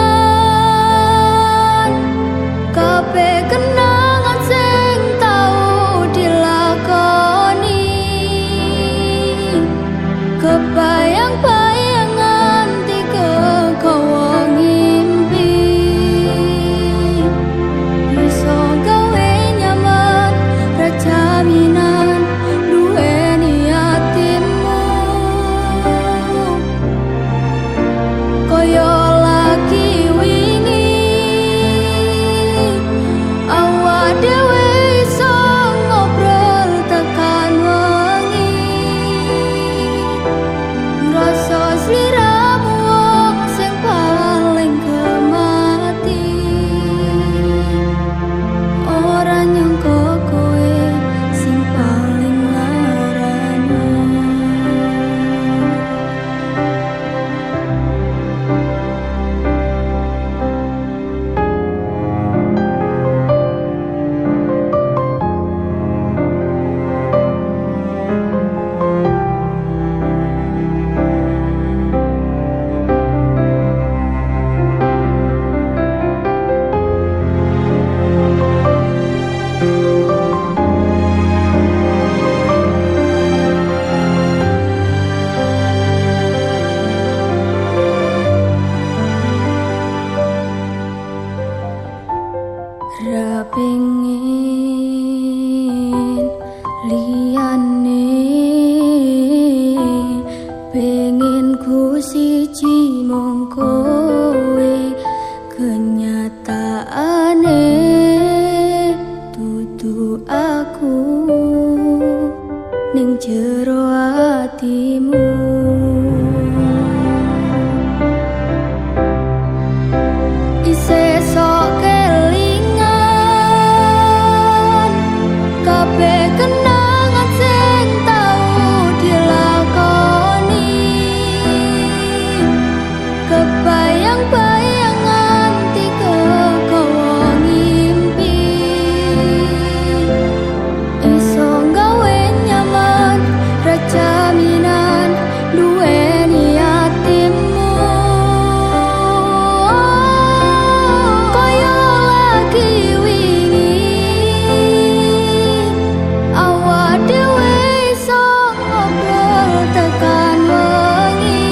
kabeh kenangan sing tau dilakoni kebayang-bayang nganti siji mung kowe kenyataane dudu aku ning jero atimu. Isih sok kelingan kabeh kenangan sing tau dilakoni, kebayang-bayang nganti kekowo ngimpi, iso gawe nyaman rajaminan duweni atimu. Koyo lagi wingi awak dhewe iso ngobrol tekan wengi,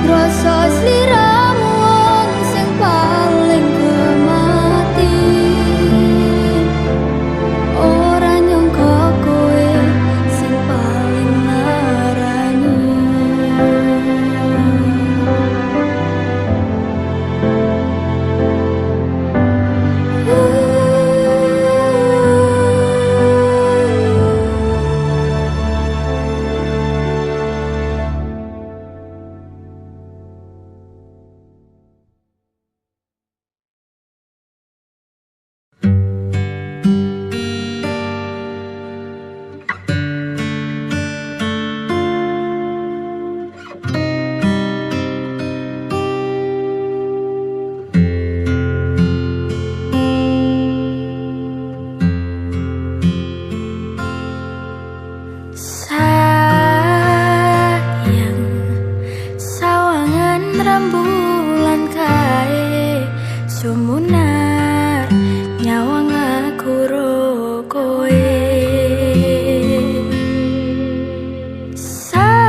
rasa sliramu wong sing paling kemati, ora nyangka kowe sing paling marani. Sayang, sawangan rembulan kae sumunar nyawang aku ro koe. Sayang,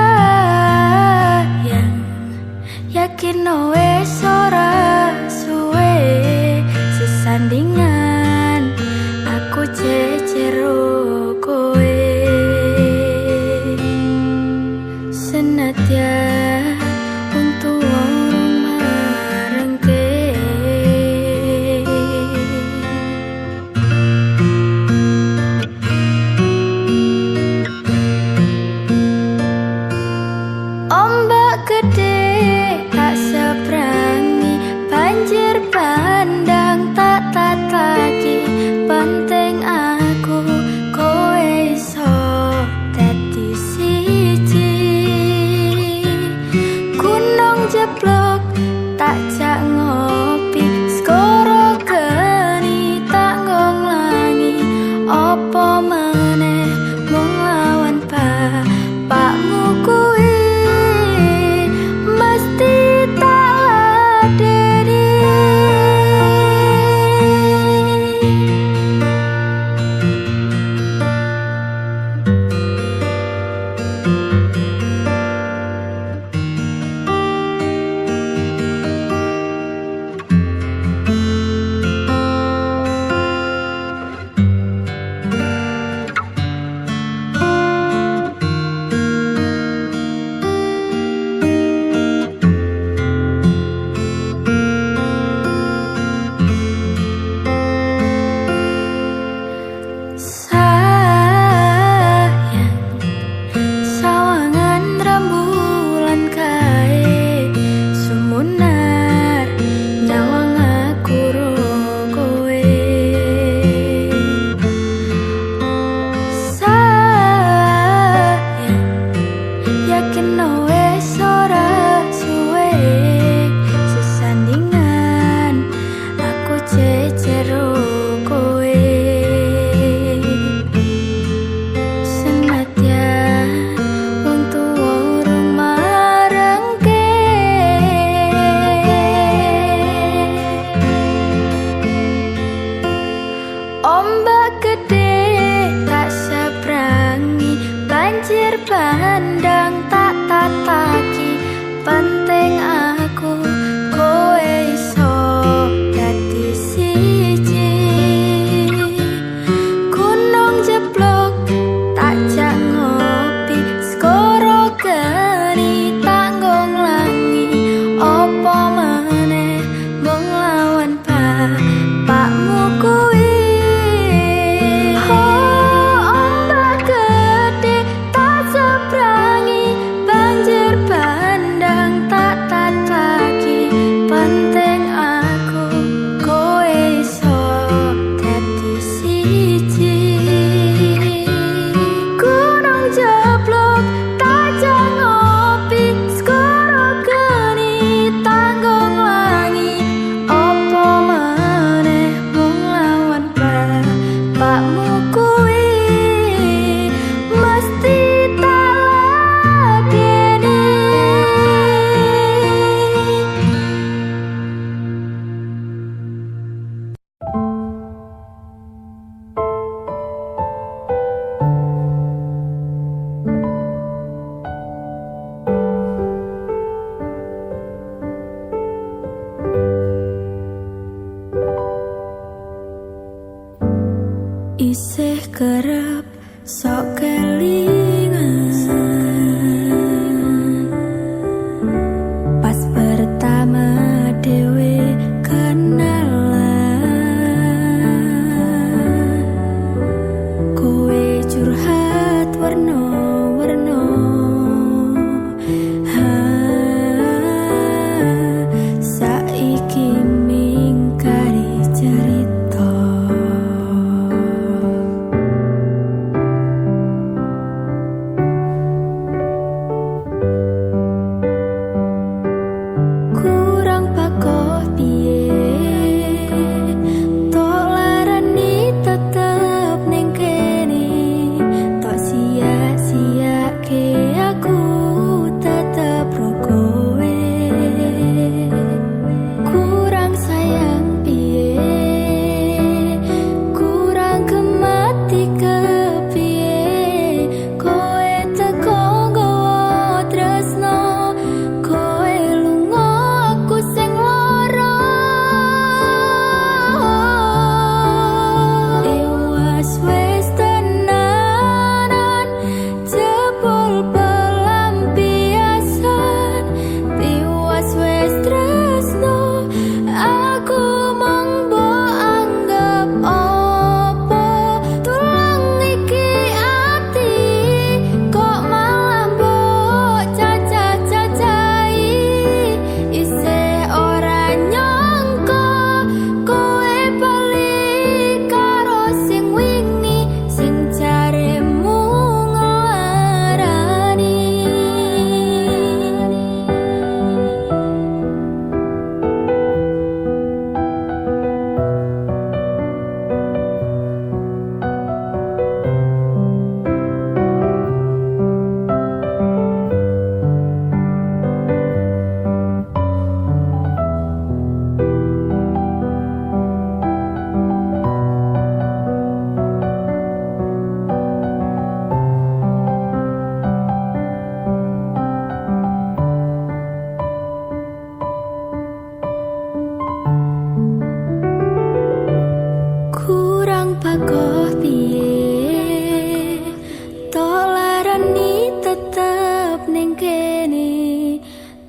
yakin wes ora suwe sesandingan aku cecero koe. Senadyan untuk orang marengke, ombak gede tak seberangi, banjir bandang tak tataki, penting aku kowe iso dadi siji.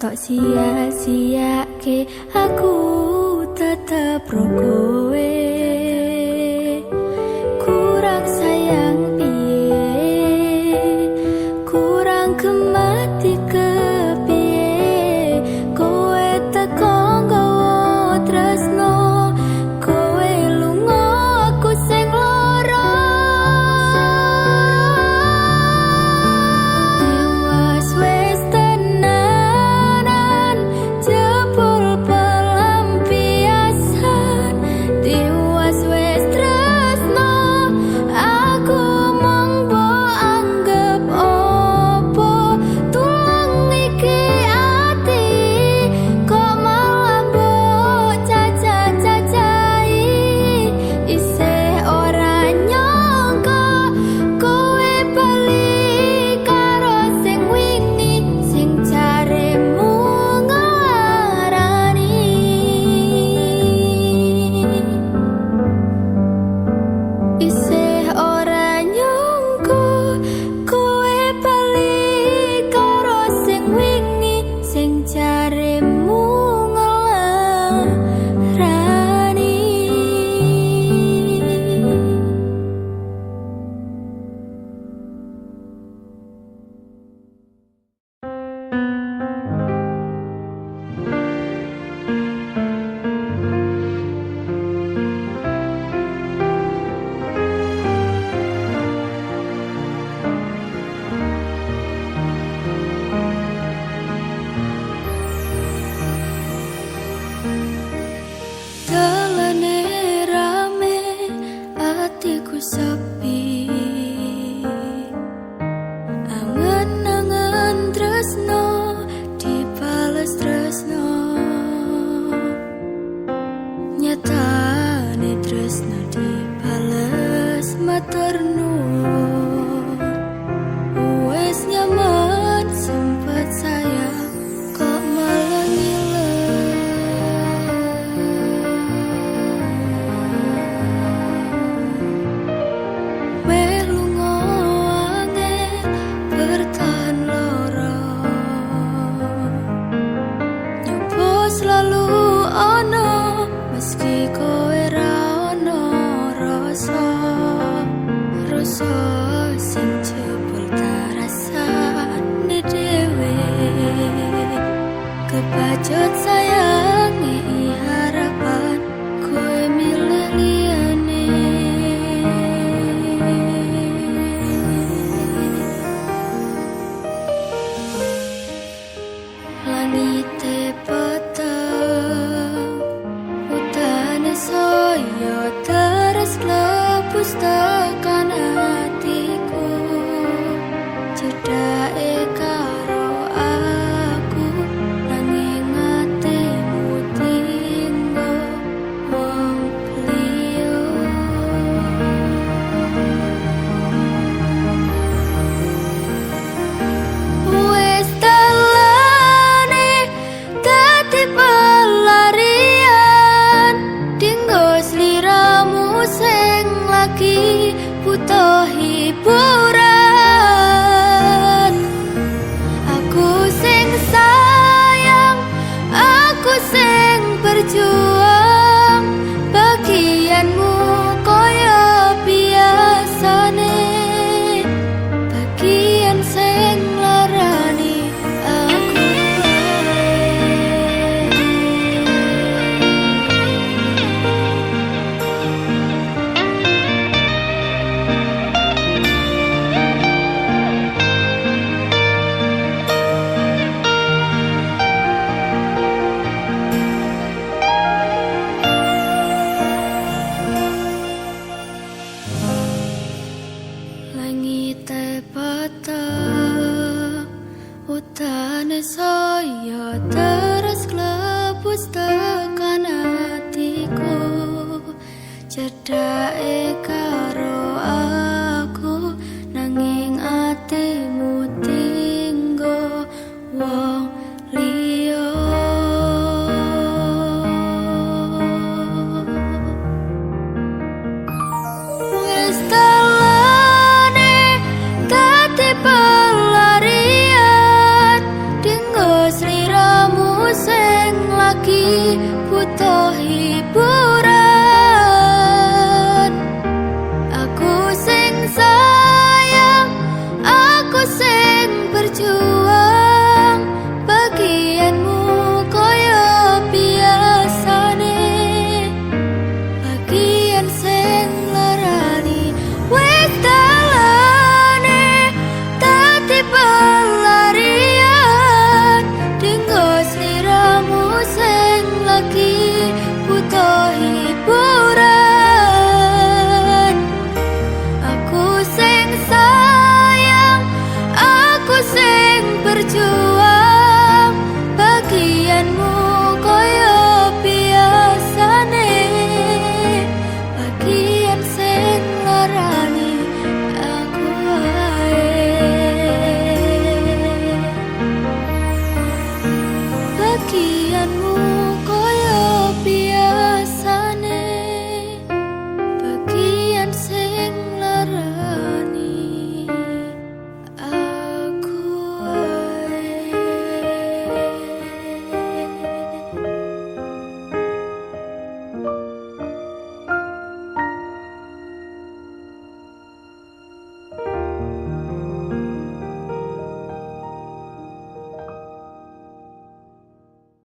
tok sia-sia ke aku tetep pro kowe. Kurang sayang piye, kurang kemati kepiye, kowe teko nggawa tresno, kowe lunga aku sing lara. Tiwas wis tenanan jebul pelampiasan, tiwas wis tresno aku mung mbok anggap opo. Tulang iki ati kok malah mbok cacah-cacahi, isih ora nyangka kowe bali karo sing wingi sing jaremu ngarani. Isih ora nyangka kowe bali karo sing wingi sing jaremu ngelarani. Dalane rame, atiku sepi. Angen-angen tresno dibales tresno, nyatane tresno dibales matur nuwun. Wes nyaman sempet sayang kok malah melu angel bertahan loro, nyoba selalu ono meski kowe ra ono rasa. Rasa sing jebul tarasane dhewe, kebacut sayangi harapan kowe milih liyane. Langite peteng, utane saya terus lebus tekan hatiku. Cedake karo aku, nanging atimu tinggo wong liya. Wes dalane dadi pelarian, dinggo sliramu sing lagi butuh hiburan. Aku sing sayang, aku sing berjuang, bagianmu koyo biasane, bagian sing larani aku. Langite peteng, utane saya terus klebus tekan hatiku. Cedake karo aku, nanging atimu tinggo wong liya. Wes dalane dadi pelarian, dinggo sliramu denganmu